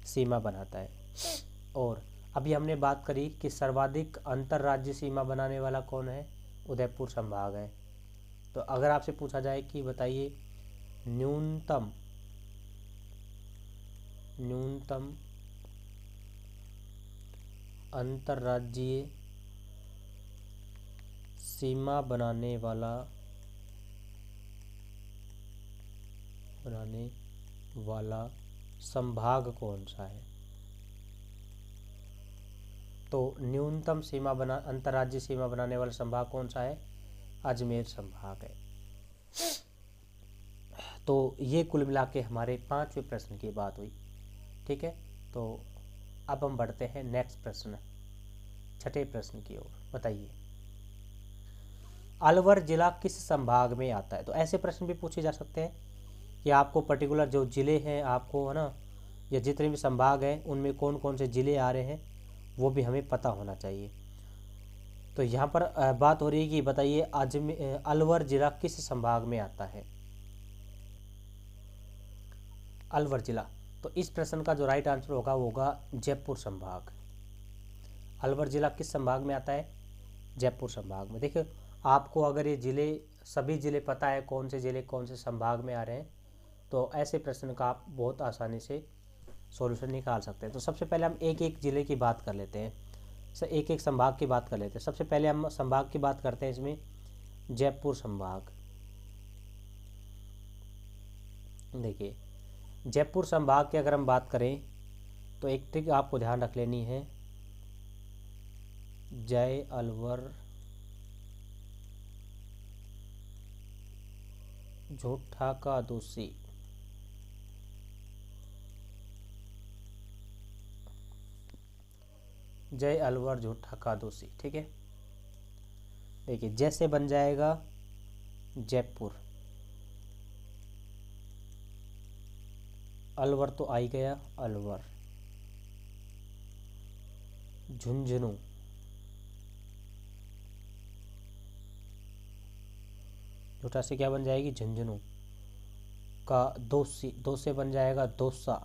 सीमा बनाता है। और अभी हमने बात करी कि सर्वाधिक अंतर्राज्यीय सीमा बनाने वाला कौन है? उदयपुर संभाग है। तो अगर आपसे पूछा जाए कि बताइए न्यूनतम अंतर्राज्यीय सीमा बनाने वाला संभाग कौन सा है? तो न्यूनतम अंतर्राज्यीय सीमा बनाने वाला संभाग कौन सा है? अजमेर संभाग है। तो ये कुल मिला के हमारे 5वें प्रश्न की बात हुई। ठीक है। तो अब हम बढ़ते हैं नेक्स्ट प्रश्न, 6ठे प्रश्न की ओर। बताइए अलवर जिला किस संभाग में आता है? तो ऐसे प्रश्न भी पूछे जा सकते हैं कि आपको पर्टिकुलर जो जिले हैं आपको, है ना, या जितने भी संभाग हैं उनमें कौन कौन से जिले आ रहे हैं वो भी हमें पता होना चाहिए। तो यहाँ पर बात हो रही है कि बताइए अलवर जिला किस संभाग में आता है? अलवर जिला, तो इस प्रश्न का जो राइट आंसर होगा वो होगा जयपुर संभाग। अलवर जिला किस संभाग में आता है? जयपुर संभाग में। देखिए आपको अगर ये जिले, सभी जिले पता है कौन से जिले कौन से संभाग में आ रहे हैं, तो ऐसे प्रश्न का आप बहुत आसानी से सॉल्यूशन निकाल सकते हैं। तो सबसे पहले हम एक एक जिले की बात कर लेते हैं, एक एक संभाग की बात कर लेते हैं। सबसे पहले हम संभाग की बात करते हैं इसमें, जयपुर संभाग। देखिए जयपुर संभाग की अगर हम बात करें तो एक ट्रिक आपको ध्यान रख लेनी है, जय अलवर झूठा का दोषी। जय अलवर झूठा का दोषी, ठीक है। देखिए जैसे बन जाएगा जयपुर, अलवर तो आ ही गया, अलवर। झुंझुनू, झूठा से क्या बन जाएगी, झुंझुनू का दोषी, दो से बन जाएगा दोसा,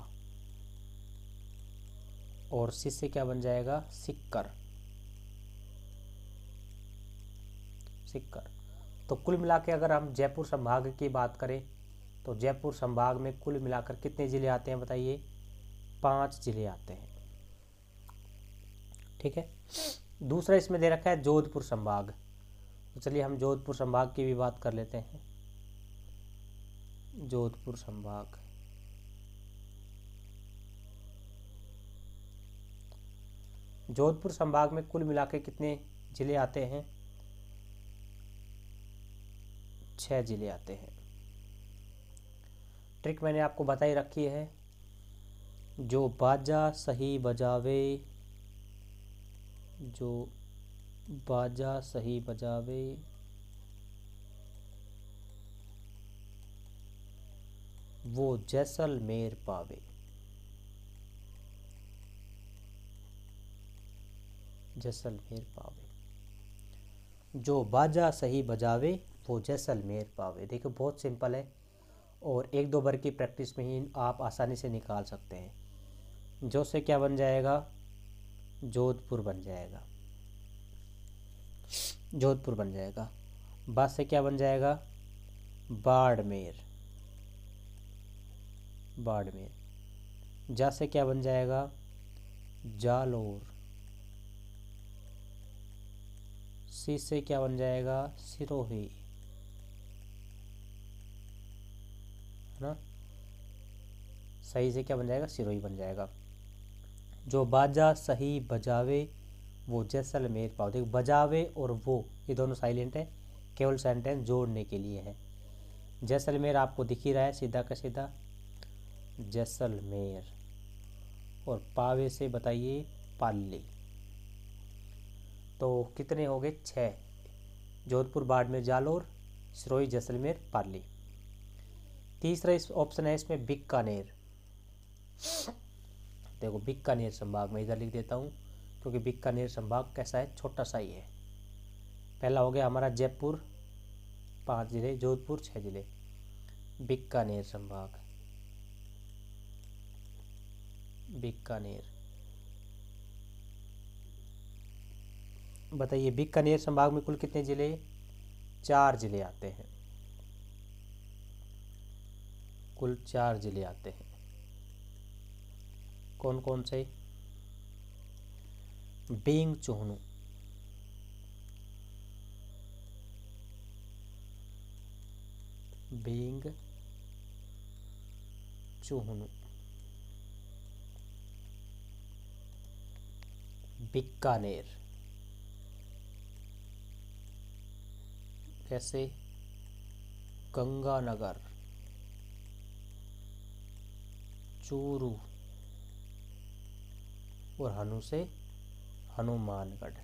और सी से क्या बन जाएगा, सिक्कर, सिक्कर। तो कुल मिला के अगर हम जयपुर संभाग की बात करें तो जयपुर संभाग में कुल मिलाकर कितने ज़िले आते हैं बताइए, 5 ज़िले आते हैं, ठीक है। दूसरा इसमें दे रखा है जोधपुर संभाग, तो चलिए हम जोधपुर संभाग की भी बात कर लेते हैं। जोधपुर संभाग, जोधपुर संभाग में कुल मिला के कितने ज़िले आते हैं, 6 ज़िले आते हैं। ट्रिक मैंने आपको बताई रखी है, जो बाजा सही बजावे, जो बाजा सही बजावे वो जैसलमेर पावे, जैसलमेर पावे। जो बाजा सही बजावे वो जैसलमेर पावे। देखो बहुत सिंपल है और एक दो बार की प्रैक्टिस में ही आप आसानी से निकाल सकते हैं। जो से क्या बन जाएगा, जोधपुर बन जाएगा, जोधपुर बन जाएगा। बा से क्या बन जाएगा, बाड़मेर, बाड़मेर। जा से क्या बन जाएगा, जालोर। सी से क्या बन जाएगा, सिरोही, है ना। सही से क्या बन जाएगा, सिरोही बन जाएगा। जो बाजा सही बजावे वो जैसलमेर पावे। देखो बजावे और वो ये दोनों साइलेंट है, केवल सेंटेंस जोड़ने के लिए है। जैसलमेर आपको दिख ही रहा है सीधा का सीधा, जैसलमेर। और पावे से बताइए, पाली। तो कितने हो गए, 6। जोधपुर, बाड़मेर, जालोर, सिरोही, जैसलमेर, पाली। तीसरा इस ऑप्शन है इसमें बीकानेर। देखो बीकानेर संभाग में इधर लिख देता हूँ क्योंकि बीकानेर संभाग कैसा है, छोटा सा ही है। पहला हो गया हमारा जयपुर 5 जिले, जोधपुर 6 जिले। बीकानेर संभाग, बीकानेर। बताइए बीकानेर संभाग में कुल कितने जिले, 4 जिले आते हैं, कुल 4 जिले आते हैं। कौन कौन से, बींग चुहनु, बींग चुहनु, बीकानेर, कैसे, गंगानगर, चूरू, और हनु से हनुमानगढ़।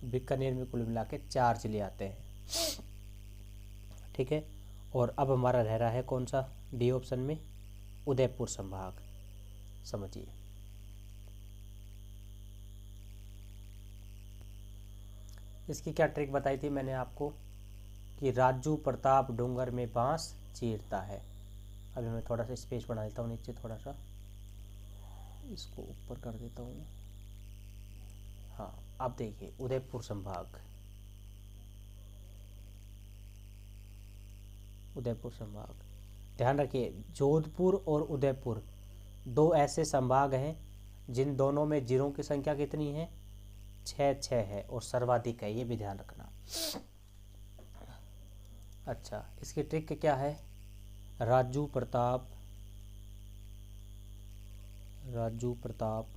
बीकानेर में कुल मिला के 4 जिले आते हैं, ठीक है। और अब हमारा रह रहा है कौन सा, डी ऑप्शन में उदयपुर संभाग। समझिए, इसकी क्या ट्रिक बताई थी मैंने आपको कि राजू प्रताप डूंगर में बांस चीरता है। अभी मैं थोड़ा सा स्पेस बना देता हूँ नीचे, थोड़ा सा इसको ऊपर कर देता हूँ। हाँ अब देखिए उदयपुर संभाग, उदयपुर संभाग। ध्यान रखिए जोधपुर और उदयपुर 2 ऐसे संभाग हैं जिन दोनों में जिलों की संख्या कितनी है, 6 है और सर्वाधिक है, ये भी ध्यान रखना। अच्छा, इसकी ट्रिक क्या है? राजू प्रताप, राजू प्रताप,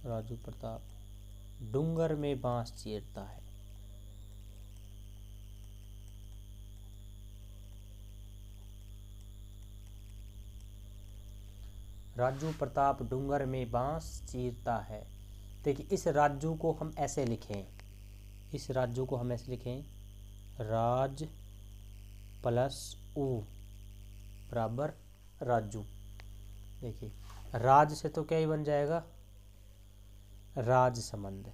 राजू प्रताप डूंगर में बांस चीरता है। राजू प्रताप डूंगर में बांस चीरता है। देखिए, इस राजू को हम ऐसे लिखें, इस राजू को हम ऐसे लिखें, राज प्लस ऊ बराबर राजू। देखिए, राज से तो क्या ही बन जाएगा, राजसमंद,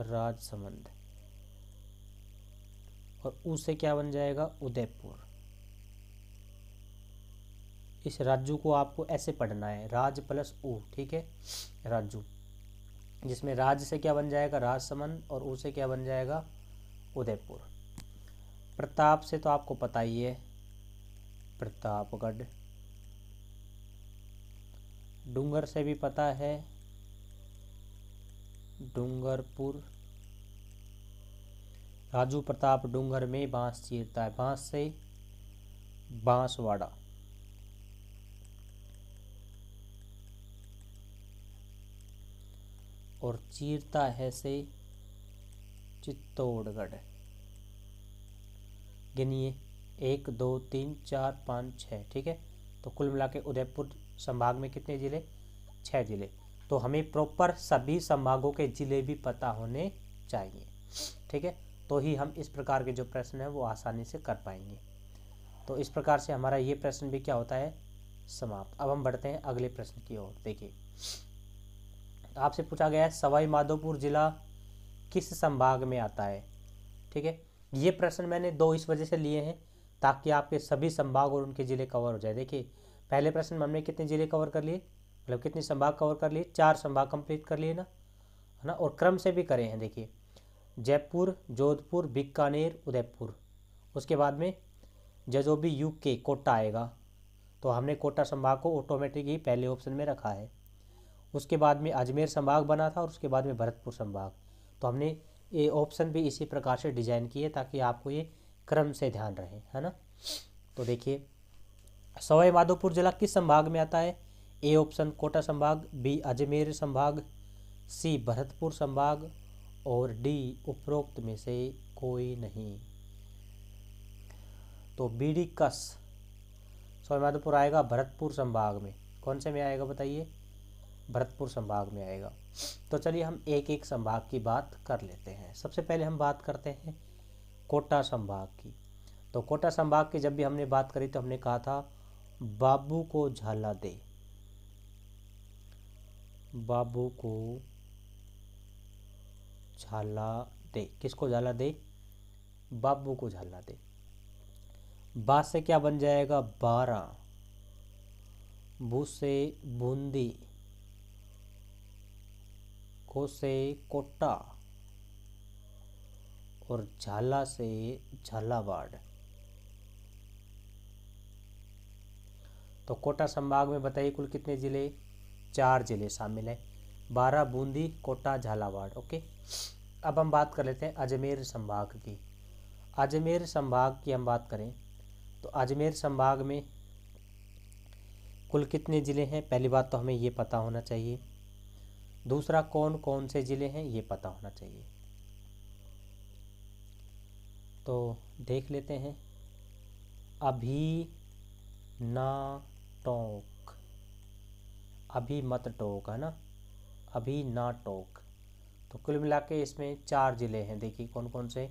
राजसमंद, और ऊ से क्या बन जाएगा, उदयपुर। इस राजू को आपको ऐसे पढ़ना है, राज प्लस ऊ, ठीक है, राजू, जिसमें राज से क्या बन जाएगा, राजसमंद, और ऊ से क्या बन जाएगा, उदयपुर। प्रताप से तो आपको पता ही है, प्रतापगढ़। डूंगर से भी पता है, डूंगरपुर। राजू प्रताप डूंगर में बांस चीरता है, बांस से बांसवाड़ा। और चीरता है से चित्तौड़गढ़। गिनिए, 1 2 3 4 5 6, ठीक है। तो कुल मिला के उदयपुर संभाग में कितने ज़िले, 6 ज़िले। तो हमें प्रॉपर सभी संभागों के ज़िले भी पता होने चाहिए, ठीक है, तो ही हम इस प्रकार के जो प्रश्न है वो आसानी से कर पाएंगे। तो इस प्रकार से हमारा ये प्रश्न भी क्या होता है, समाप्त। अब हम बढ़ते हैं अगले प्रश्न की ओर। देखिए, आपसे पूछा गया है सवाई माधोपुर जिला किस संभाग में आता है, ठीक है। ये प्रश्न मैंने 2 इस वजह से लिए हैं ताकि आपके सभी संभाग और उनके ज़िले कवर हो जाए। देखिए, पहले प्रश्न में हमने कितने ज़िले कवर कर लिए, मतलब कितने संभाग कवर कर लिए, 4 संभाग कंप्लीट कर लिए ना, है ना, और क्रम से भी करे हैं। देखिए, जयपुर, जोधपुर, बीकानेर, उदयपुर। उसके बाद में जो भी यूके कोटा आएगा, तो हमने कोटा संभाग को ऑटोमेटिक ही पहले ऑप्शन में रखा है। उसके बाद में अजमेर संभाग बना था, और उसके बाद में भरतपुर संभाग। तो हमने ये ऑप्शन भी इसी प्रकार से डिजाइन किए ताकि आपको ये क्रम से ध्यान रहे, है ना। तो देखिए, सवाई माधोपुर जिला किस संभाग में आता है, ए ऑप्शन कोटा संभाग, बी अजमेर संभाग, सी भरतपुर संभाग, और डी उपरोक्त में से कोई नहीं। तो बी डी कस सवाई माधोपुर आएगा भरतपुर संभाग में। कौन से में आएगा बताइए, भरतपुर संभाग में आएगा। तो चलिए हम एक एक संभाग की बात कर लेते हैं। सबसे पहले हम बात करते हैं कोटा संभाग की। तो कोटा संभाग की जब भी हमने बात करी तो हमने कहा था बाबू को झाला दे, बाबू को झाला दे। किसको झाला दे, बाबू को झाला दे। बा से क्या बन जाएगा, 12, बू से बूंदी, को से कोटा, और झाला से झालावाड़। तो कोटा संभाग में बताइए कुल कितने ज़िले, 4 ज़िले शामिल हैं, 12, बूंदी, कोटा, झालावाड़। ओके, अब हम बात कर लेते हैं अजमेर संभाग की। अजमेर संभाग की हम बात करें तो अजमेर संभाग में कुल कितने ज़िले हैं, पहली बात तो हमें ये पता होना चाहिए। दूसरा, कौन कौन से ज़िले हैं ये पता होना चाहिए। तो देख लेते हैं, अभी ना टोक, अभी मत टोक, है ना, अभी ना टोक। तो कुल मिला के इसमें 4 ज़िले हैं। देखिए कौन कौन से,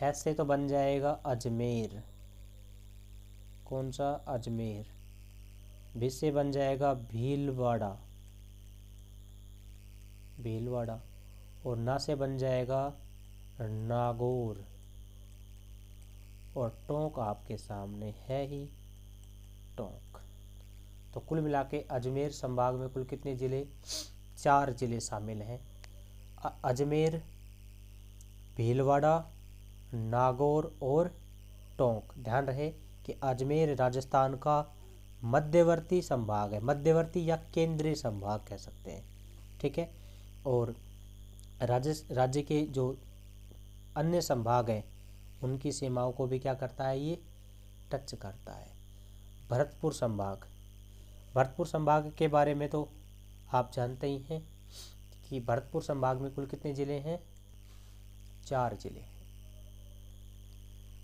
ऐसे तो बन जाएगा अजमेर, कौन सा, अजमेर। भी से बन जाएगा भीलवाड़ा, भीलवाड़ा, और ना से बन जाएगा नागौर, और टोंक आपके सामने है ही, टोंक। तो कुल मिला के अजमेर संभाग में कुल कितने ज़िले, 4 ज़िले शामिल हैं। अजमेर, भीलवाड़ा, नागौर और टोंक। ध्यान रहे कि अजमेर राजस्थान का मध्यवर्ती संभाग है, मध्यवर्ती या केंद्रीय संभाग कह सकते हैं, ठीक है। और राज्य के जो अन्य संभाग हैं उनकी सीमाओं को भी क्या करता है, ये टच करता है। भरतपुर संभाग, भरतपुर संभाग के बारे में तो आप जानते ही हैं कि भरतपुर संभाग में कुल कितने ज़िले हैं, 4 ज़िले।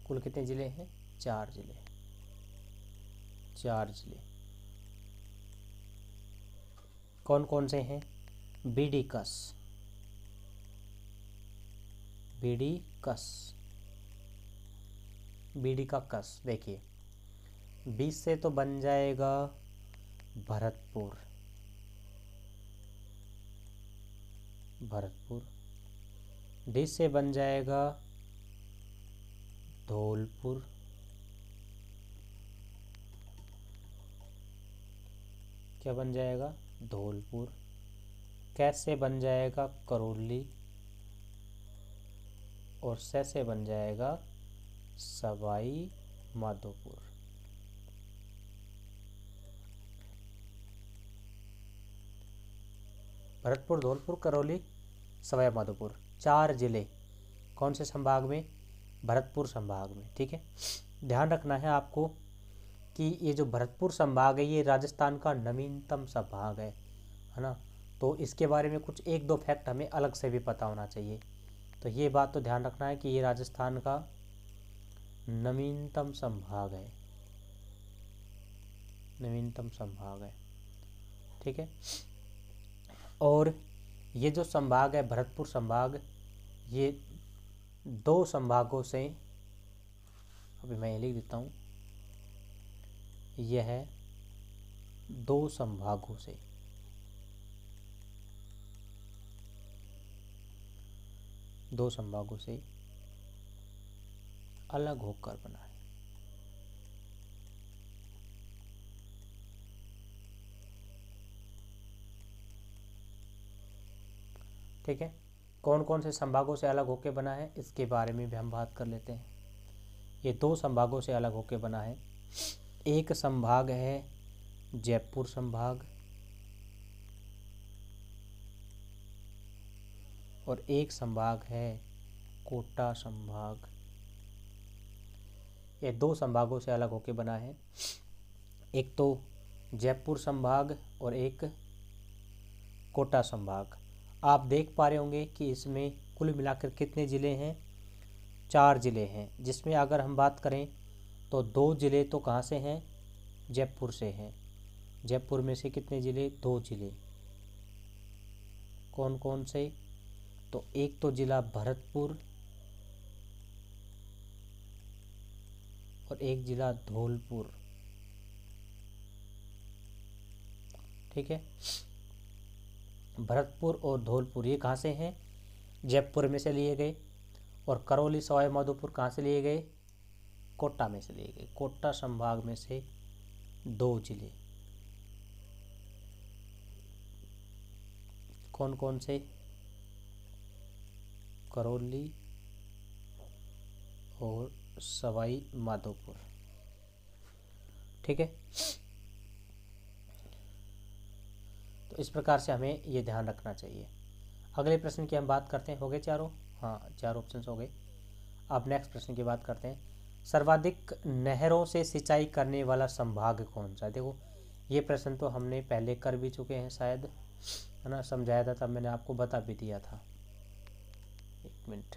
कुल कितने ज़िले हैं, 4 ज़िले, 4 ज़िले। कौन कौन से हैं, बीडी कस, बीडी कस, बीडी का कस। देखिए 20 से तो बन जाएगा भरतपुर, भरतपुर। डी से बन जाएगा धौलपुर, क्या बन जाएगा, धौलपुर। कैसे बन जाएगा करौली, और से बन जाएगा सवाई माधोपुर। भरतपुर, धौलपुर, करौली, सवाई माधोपुर, 4 जिले कौन से संभाग में, भरतपुर संभाग में। ठीक है, ध्यान रखना है आपको कि ये जो भरतपुर संभाग है ये राजस्थान का नवीनतम संभाग है ना। तो इसके बारे में कुछ 1-2 फैक्ट हमें अलग से भी पता होना चाहिए। तो ये बात तो ध्यान रखना है कि ये राजस्थान का नवीनतम संभाग है, नवीनतम संभाग है। ठीक है, और ये जो संभाग है भरतपुर संभाग, ये 2 संभागों से, अभी मैं ये लिख देता हूँ, यह 2 संभागों से, 2 संभागों से अलग होकर बना है। ठीक है, कौन कौन से संभागों से अलग होकर बना है इसके बारे में भी हम बात कर लेते हैं। ये 2 संभागों से अलग होकर बना है। एक संभाग है जयपुर संभाग, और एक संभाग है कोटा संभाग। ये 2 संभागों से अलग होकर बना है, एक तो जयपुर संभाग और एक कोटा संभाग। आप देख पा रहे होंगे कि इसमें कुल मिलाकर कितने ज़िले हैं, 4 ज़िले हैं, जिसमें अगर हम बात करें तो 2 ज़िले तो कहाँ से हैं, जयपुर से हैं। जयपुर में से कितने ज़िले, 2 ज़िले। कौन कौन से, तो एक तो ज़िला भरतपुर और एक ज़िला धौलपुर। ठीक है, भरतपुर और धौलपुर ये कहाँ से हैं, जयपुर में से लिए गए। और करौली सवाई माधोपुर कहाँ से लिए गए, कोटा में से लिए गए। कोटा संभाग में से 2 जिले, कौन कौन से, करौली और सवाई माधोपुर। ठीक है, तो इस प्रकार से हमें ये ध्यान रखना चाहिए। अगले प्रश्न की हम बात करते हैं, हो गए चारों, हाँ 4 ऑप्शन हो गए। अब नेक्स्ट प्रश्न की बात करते हैं, सर्वाधिक नहरों से सिंचाई करने वाला संभाग कौन सा है। देखो ये प्रश्न तो हमने पहले कर भी चुके हैं शायद, है ना, समझाया था तब मैंने आपको बता भी दिया था। 1 मिनट,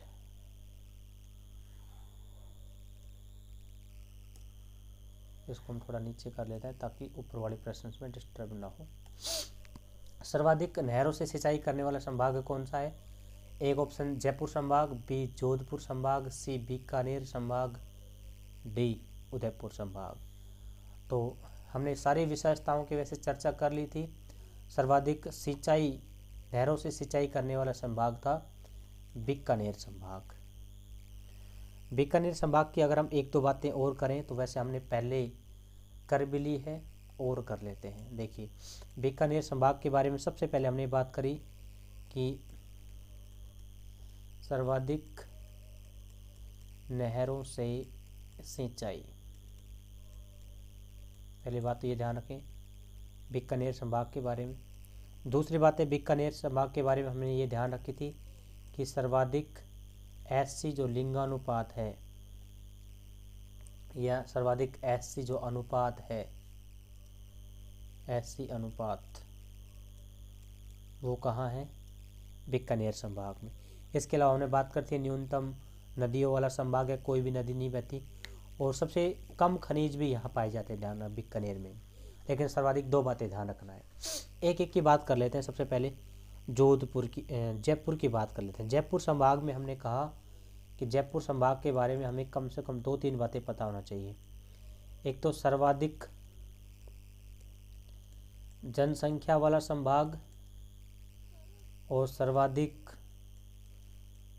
इसको हम थोड़ा नीचे कर लेते हैं ताकि ऊपर वाले प्रश्न में डिस्टर्ब ना हो। सर्वाधिक नहरों से सिंचाई करने वाला संभाग कौन सा है, एक ऑप्शन जयपुर संभाग, बी जोधपुर संभाग, सी बीकानेर संभाग, डी उदयपुर संभाग। तो हमने सारी विशेषताओं की वैसे चर्चा कर ली थी। सर्वाधिक सिंचाई, नहरों से सिंचाई करने वाला संभाग था बीकानेर संभाग। बीकानेर संभाग की अगर हम 1-2 बातें और करें तो वैसे हमने पहले कर भी ली है और कर लेते हैं। देखिए बीकानेर संभाग के बारे में सबसे पहले हमने बात करी कि सर्वाधिक नहरों से सिंचाई, पहली बात तो ये ध्यान रखें बीकानेर संभाग के बारे में। दूसरी बात है बीकानेर संभाग के बारे में हमने ये ध्यान रखी थी कि सर्वाधिक एससी जो लिंगानुपात है या सर्वाधिक एससी जो अनुपात है, एससी अनुपात, वो कहाँ है? बीकानेर संभाग में। इसके अलावा हमने बात करती है न्यूनतम नदियों वाला संभाग है, कोई भी नदी नहीं बहती, और सबसे कम खनिज भी यहाँ पाए जाते हैं ध्यान बीकानेर में। लेकिन सर्वाधिक 2 बातें ध्यान रखना है। एक एक की बात कर लेते हैं। सबसे पहले जोधपुर की, जयपुर की बात कर लेते हैं। जयपुर संभाग में हमने कहा कि जयपुर संभाग के बारे में हमें कम से कम 2-3 बातें पता होना चाहिए। एक तो सर्वाधिक जनसंख्या वाला संभाग और सर्वाधिक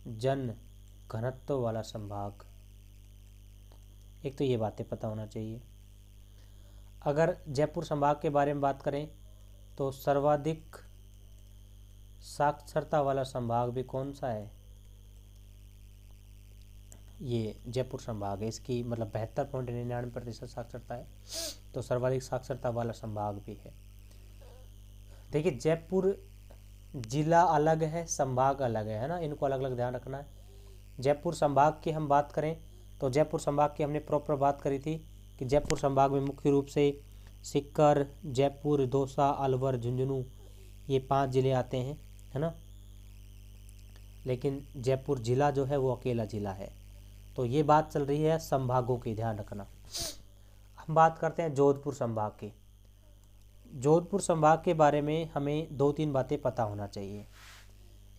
जन घनत्व वाला संभाग, एक तो ये बातें पता होना चाहिए। अगर जयपुर संभाग के बारे में बात करें तो सर्वाधिक साक्षरता वाला संभाग भी कौन सा है? ये जयपुर संभाग है। इसकी मतलब 72.99% साक्षरता है, तो सर्वाधिक साक्षरता वाला संभाग भी है। देखिए, जयपुर जिला अलग है, संभाग अलग है ना, इनको अलग अलग ध्यान रखना है। जयपुर संभाग की हम बात करें तो जयपुर संभाग की हमने प्रॉपर बात करी थी कि जयपुर संभाग में मुख्य रूप से सीकर, जयपुर, दौसा, अलवर, झुंझुनू, ये 5 जिले आते हैं, है ना। लेकिन जयपुर जिला जो है वो अकेला जिला है। तो ये बात चल रही है संभागों की, ध्यान रखना। हम बात करते हैं जोधपुर संभाग की। जोधपुर संभाग के बारे में हमें 2-3 बातें पता होना चाहिए।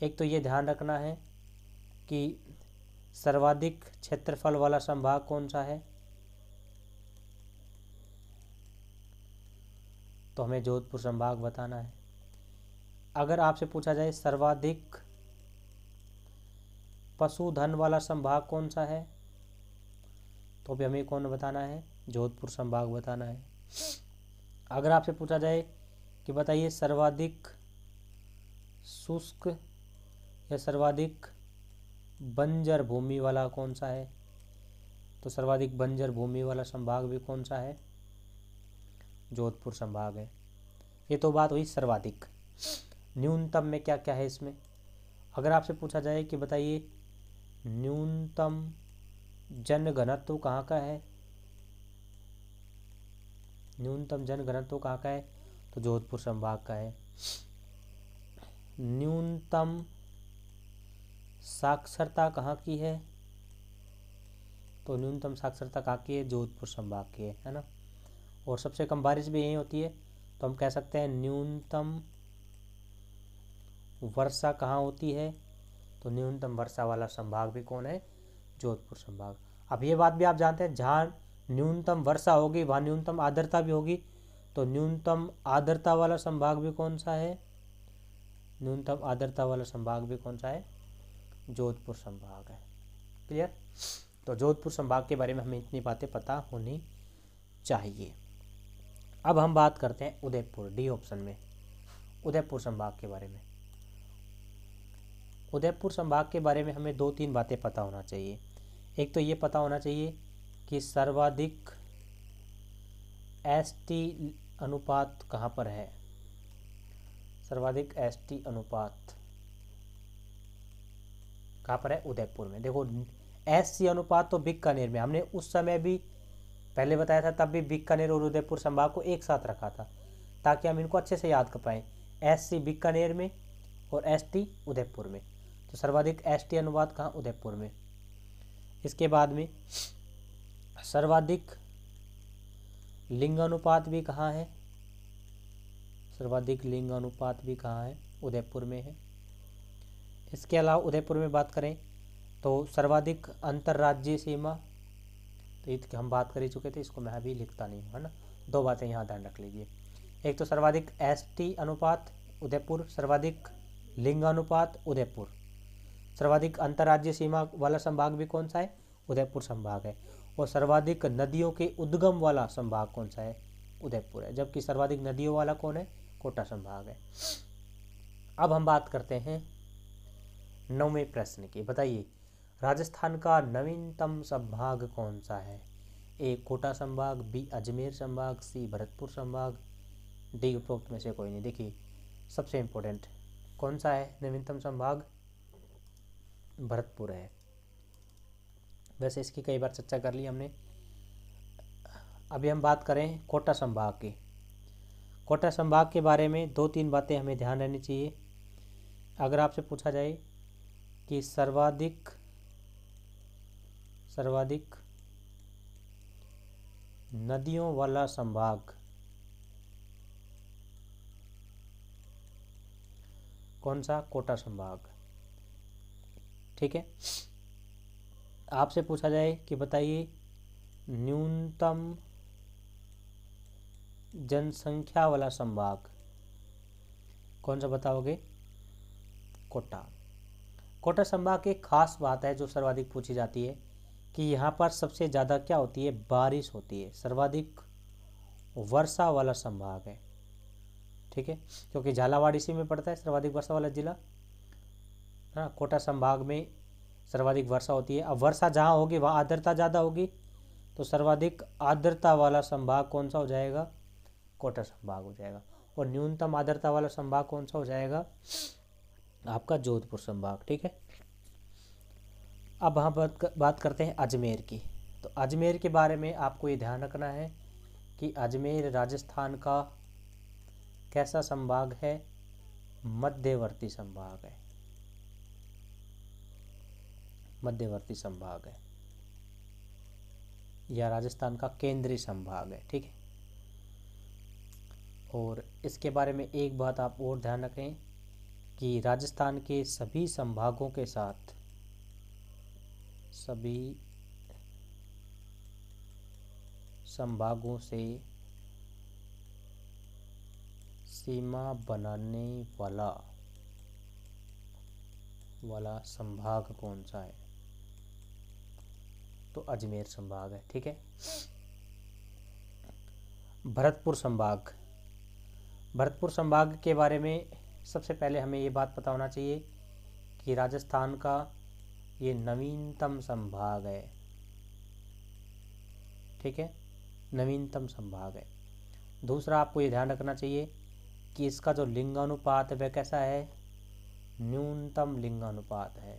एक तो ये ध्यान रखना है कि सर्वाधिक क्षेत्रफल वाला संभाग कौन सा है, तो हमें जोधपुर संभाग बताना है। अगर आपसे पूछा जाए सर्वाधिक पशुधन वाला संभाग कौन सा है, तो भी हमें कौन बताना है? जोधपुर संभाग बताना है। अगर आपसे पूछा जाए कि बताइए सर्वाधिक शुष्क या सर्वाधिक बंजर भूमि वाला कौन सा है, तो सर्वाधिक बंजर भूमि वाला संभाग भी कौन सा है? जोधपुर संभाग है। ये तो बात हुई सर्वाधिक। न्यूनतम में क्या क्या है इसमें? अगर आपसे पूछा जाए कि बताइए न्यूनतम जन घनत्व कहाँ का है, न्यूनतम जन घनत्व कहाँ का है, तो जोधपुर संभाग का है। न्यूनतम साक्षरता कहाँ की है, तो न्यूनतम साक्षरता कहाँ की है? जोधपुर संभाग की है ना। और सबसे कम बारिश भी यहीं होती है, तो हम कह सकते हैं न्यूनतम वर्षा कहाँ होती है, तो न्यूनतम वर्षा वाला संभाग भी कौन है? जोधपुर संभाग। अब ये बात भी आप जानते हैं, जहाँ न्यूनतम वर्षा होगी वहाँ न्यूनतम आर्द्रता भी होगी, तो न्यूनतम आर्द्रता वाला संभाग भी कौन सा है? न्यूनतम आर्द्रता वाला संभाग भी कौन सा है? जोधपुर संभाग है। क्लियर? तो जोधपुर संभाग के बारे में हमें इतनी बातें पता होनी चाहिए। अब हम बात करते हैं उदयपुर, डी ऑप्शन में, उदयपुर संभाग के बारे में। उदयपुर संभाग के बारे में हमें 2-3 बातें पता होना चाहिए। एक तो ये पता होना चाहिए कि सर्वाधिक एसटी अनुपात कहाँ पर है, सर्वाधिक एसटी अनुपात कहाँ पर है? उदयपुर में। देखो, एससी अनुपात तो बीकानेर में, हमने उस समय भी पहले बताया था, तब भी बीकानेर और उदयपुर संभाग को एक साथ रखा था ताकि हम इनको अच्छे से याद कर पाएँ। एससी बीकानेर में और एसटी उदयपुर में। तो सर्वाधिक एसटी अनुपात कहाँ? उदयपुर में। इसके बाद में सर्वाधिक लिंगानुपात भी कहाँ है, सर्वाधिक लिंगानुपात भी कहाँ है? उदयपुर में है। इसके अलावा उदयपुर में बात करें तो सर्वाधिक अंतर्राज्यीय सीमा, तो इसकी हम बात कर ही चुके थे, इसको मैं अभी लिखता नहीं हूँ, है ना। 2 बातें यहाँ ध्यान रख लीजिए। एक तो सर्वाधिक एसटी अनुपात उदयपुर, सर्वाधिक लिंगानुपात उदयपुर। सर्वाधिक अंतर्राज्यीय सीमा वाला संभाग भी कौन सा है? उदयपुर संभाग है। और सर्वाधिक नदियों के उद्गम वाला संभाग कौन सा है? उदयपुर है। जबकि सर्वाधिक नदियों वाला कौन है? कोटा संभाग है। अब हम बात करते हैं 9वें प्रश्न की। बताइए राजस्थान का नवीनतम संभाग कौन सा है? ए कोटा संभाग, बी अजमेर संभाग, सी भरतपुर संभाग, डी उपरोक्त में से कोई नहीं। देखिए सबसे इम्पोर्टेंट कौन सा है नवीनतम संभाग? भरतपुर है। वैसे इसकी कई बार चर्चा कर ली हमने। अभी हम बात करें कोटा संभाग की। कोटा संभाग के बारे में 2-3 बातें हमें ध्यान रहनी चाहिए। अगर आपसे पूछा जाए कि सर्वाधिक नदियों वाला संभाग कौन सा? कोटा संभाग। ठीक है। आपसे पूछा जाए कि बताइए न्यूनतम जनसंख्या वाला संभाग कौन सा बताओगे? कोटा। कोटा संभाग की एक खास बात है जो सर्वाधिक पूछी जाती है कि यहाँ पर सबसे ज़्यादा क्या होती है? बारिश होती है। सर्वाधिक वर्षा वाला संभाग है। ठीक है, क्योंकि झालावाड़ इसी में पड़ता है, सर्वाधिक वर्षा वाला जिला। हाँ, कोटा संभाग में सर्वाधिक वर्षा होती है। अब वर्षा जहाँ होगी वहाँ आर्द्रता ज़्यादा होगी, तो सर्वाधिक आर्द्रता वाला संभाग कौन सा हो जाएगा? कोटा संभाग हो जाएगा। और न्यूनतम आर्द्रता वाला संभाग कौन सा हो जाएगा? आपका जोधपुर संभाग। ठीक है। अब हम बात करते हैं अजमेर की। तो अजमेर के बारे में आपको ये ध्यान रखना है कि अजमेर राजस्थान का कैसा संभाग है? मध्यवर्ती संभाग है। मध्यवर्ती संभाग है, या राजस्थान का केंद्रीय संभाग है। ठीक है। और इसके बारे में एक बात आप और ध्यान रखें कि राजस्थान के सभी संभागों के साथ सभी संभागों से सीमा बनाने वाला संभाग कौन सा है? तो अजमेर संभाग है। ठीक है। भरतपुर संभाग। भरतपुर संभाग के बारे में सबसे पहले हमें ये बात पता होना चाहिए कि राजस्थान का ये नवीनतम संभाग है। ठीक है, नवीनतम संभाग है। दूसरा आपको ये ध्यान रखना चाहिए कि इसका जो लिंगानुपात है वह कैसा है? न्यूनतम लिंगानुपात है।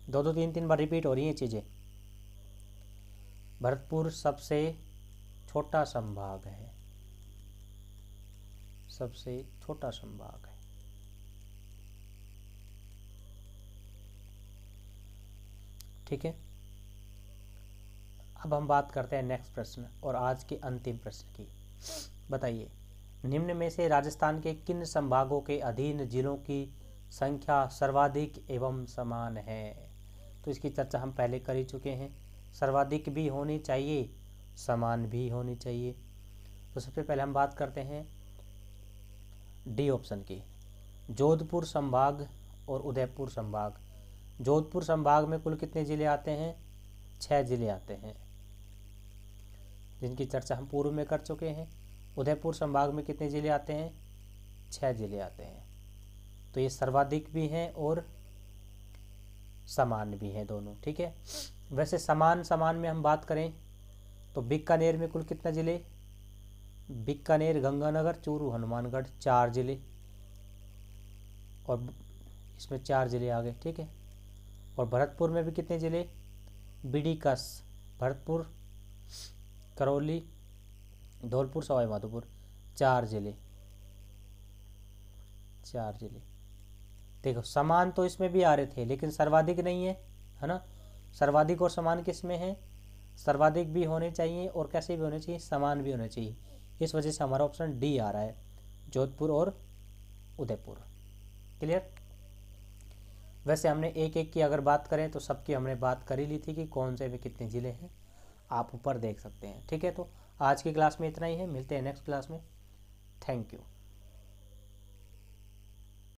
2-2, 3-3 बार रिपीट हो रही हैं चीज़ें। भरतपुर सबसे छोटा संभाग है। सबसे छोटा संभाग है। ठीक है। अब हम बात करते हैं नेक्स्ट प्रश्न और आज के अंतिम प्रश्न की। बताइए निम्न में से राजस्थान के किन संभागों के अधीन जिलों की संख्या सर्वाधिक एवं समान है? तो इसकी चर्चा हम पहले कर ही चुके हैं। सर्वाधिक भी होनी चाहिए, समान भी होनी चाहिए। तो सबसे पहले हम बात करते हैं डी ऑप्शन की, जोधपुर संभाग और उदयपुर संभाग। जोधपुर संभाग में कुल कितने ज़िले आते हैं? 6 ज़िले आते हैं, जिनकी चर्चा हम पूर्व में कर चुके हैं। उदयपुर संभाग में कितने ज़िले आते हैं? 6 ज़िले आते हैं। तो ये सर्वाधिक भी हैं और समान भी हैं दोनों। ठीक है। वैसे समान में हम बात करें तो बीकानेर में कुल कितने ज़िले? बीकानेर, गंगानगर, चूरू, हनुमानगढ़, 4 ज़िले, और इसमें 4 ज़िले आ गए। ठीक है। और भरतपुर में भी कितने ज़िले? बिडिकस, भरतपुर, करौली, धौलपुर, सवाई माधोपुर, 4 ज़िले। 4 ज़िले। देखो समान तो इसमें भी आ रहे थे लेकिन सर्वाधिक नहीं है ना। सर्वाधिक और समान किस में है? सर्वाधिक भी होने चाहिए और कैसे भी होने चाहिए? समान भी होने चाहिए। इस वजह से हमारा ऑप्शन डी आ रहा है, जोधपुर और उदयपुर। क्लियर? वैसे हमने एक एक की अगर बात करें तो सबकी हमने बात कर ही ली थी कि कौन से में कितने ज़िले हैं, आप ऊपर देख सकते हैं। ठीक है, तो आज की क्लास में इतना ही है। मिलते हैं नेक्स्ट क्लास में। Thank you.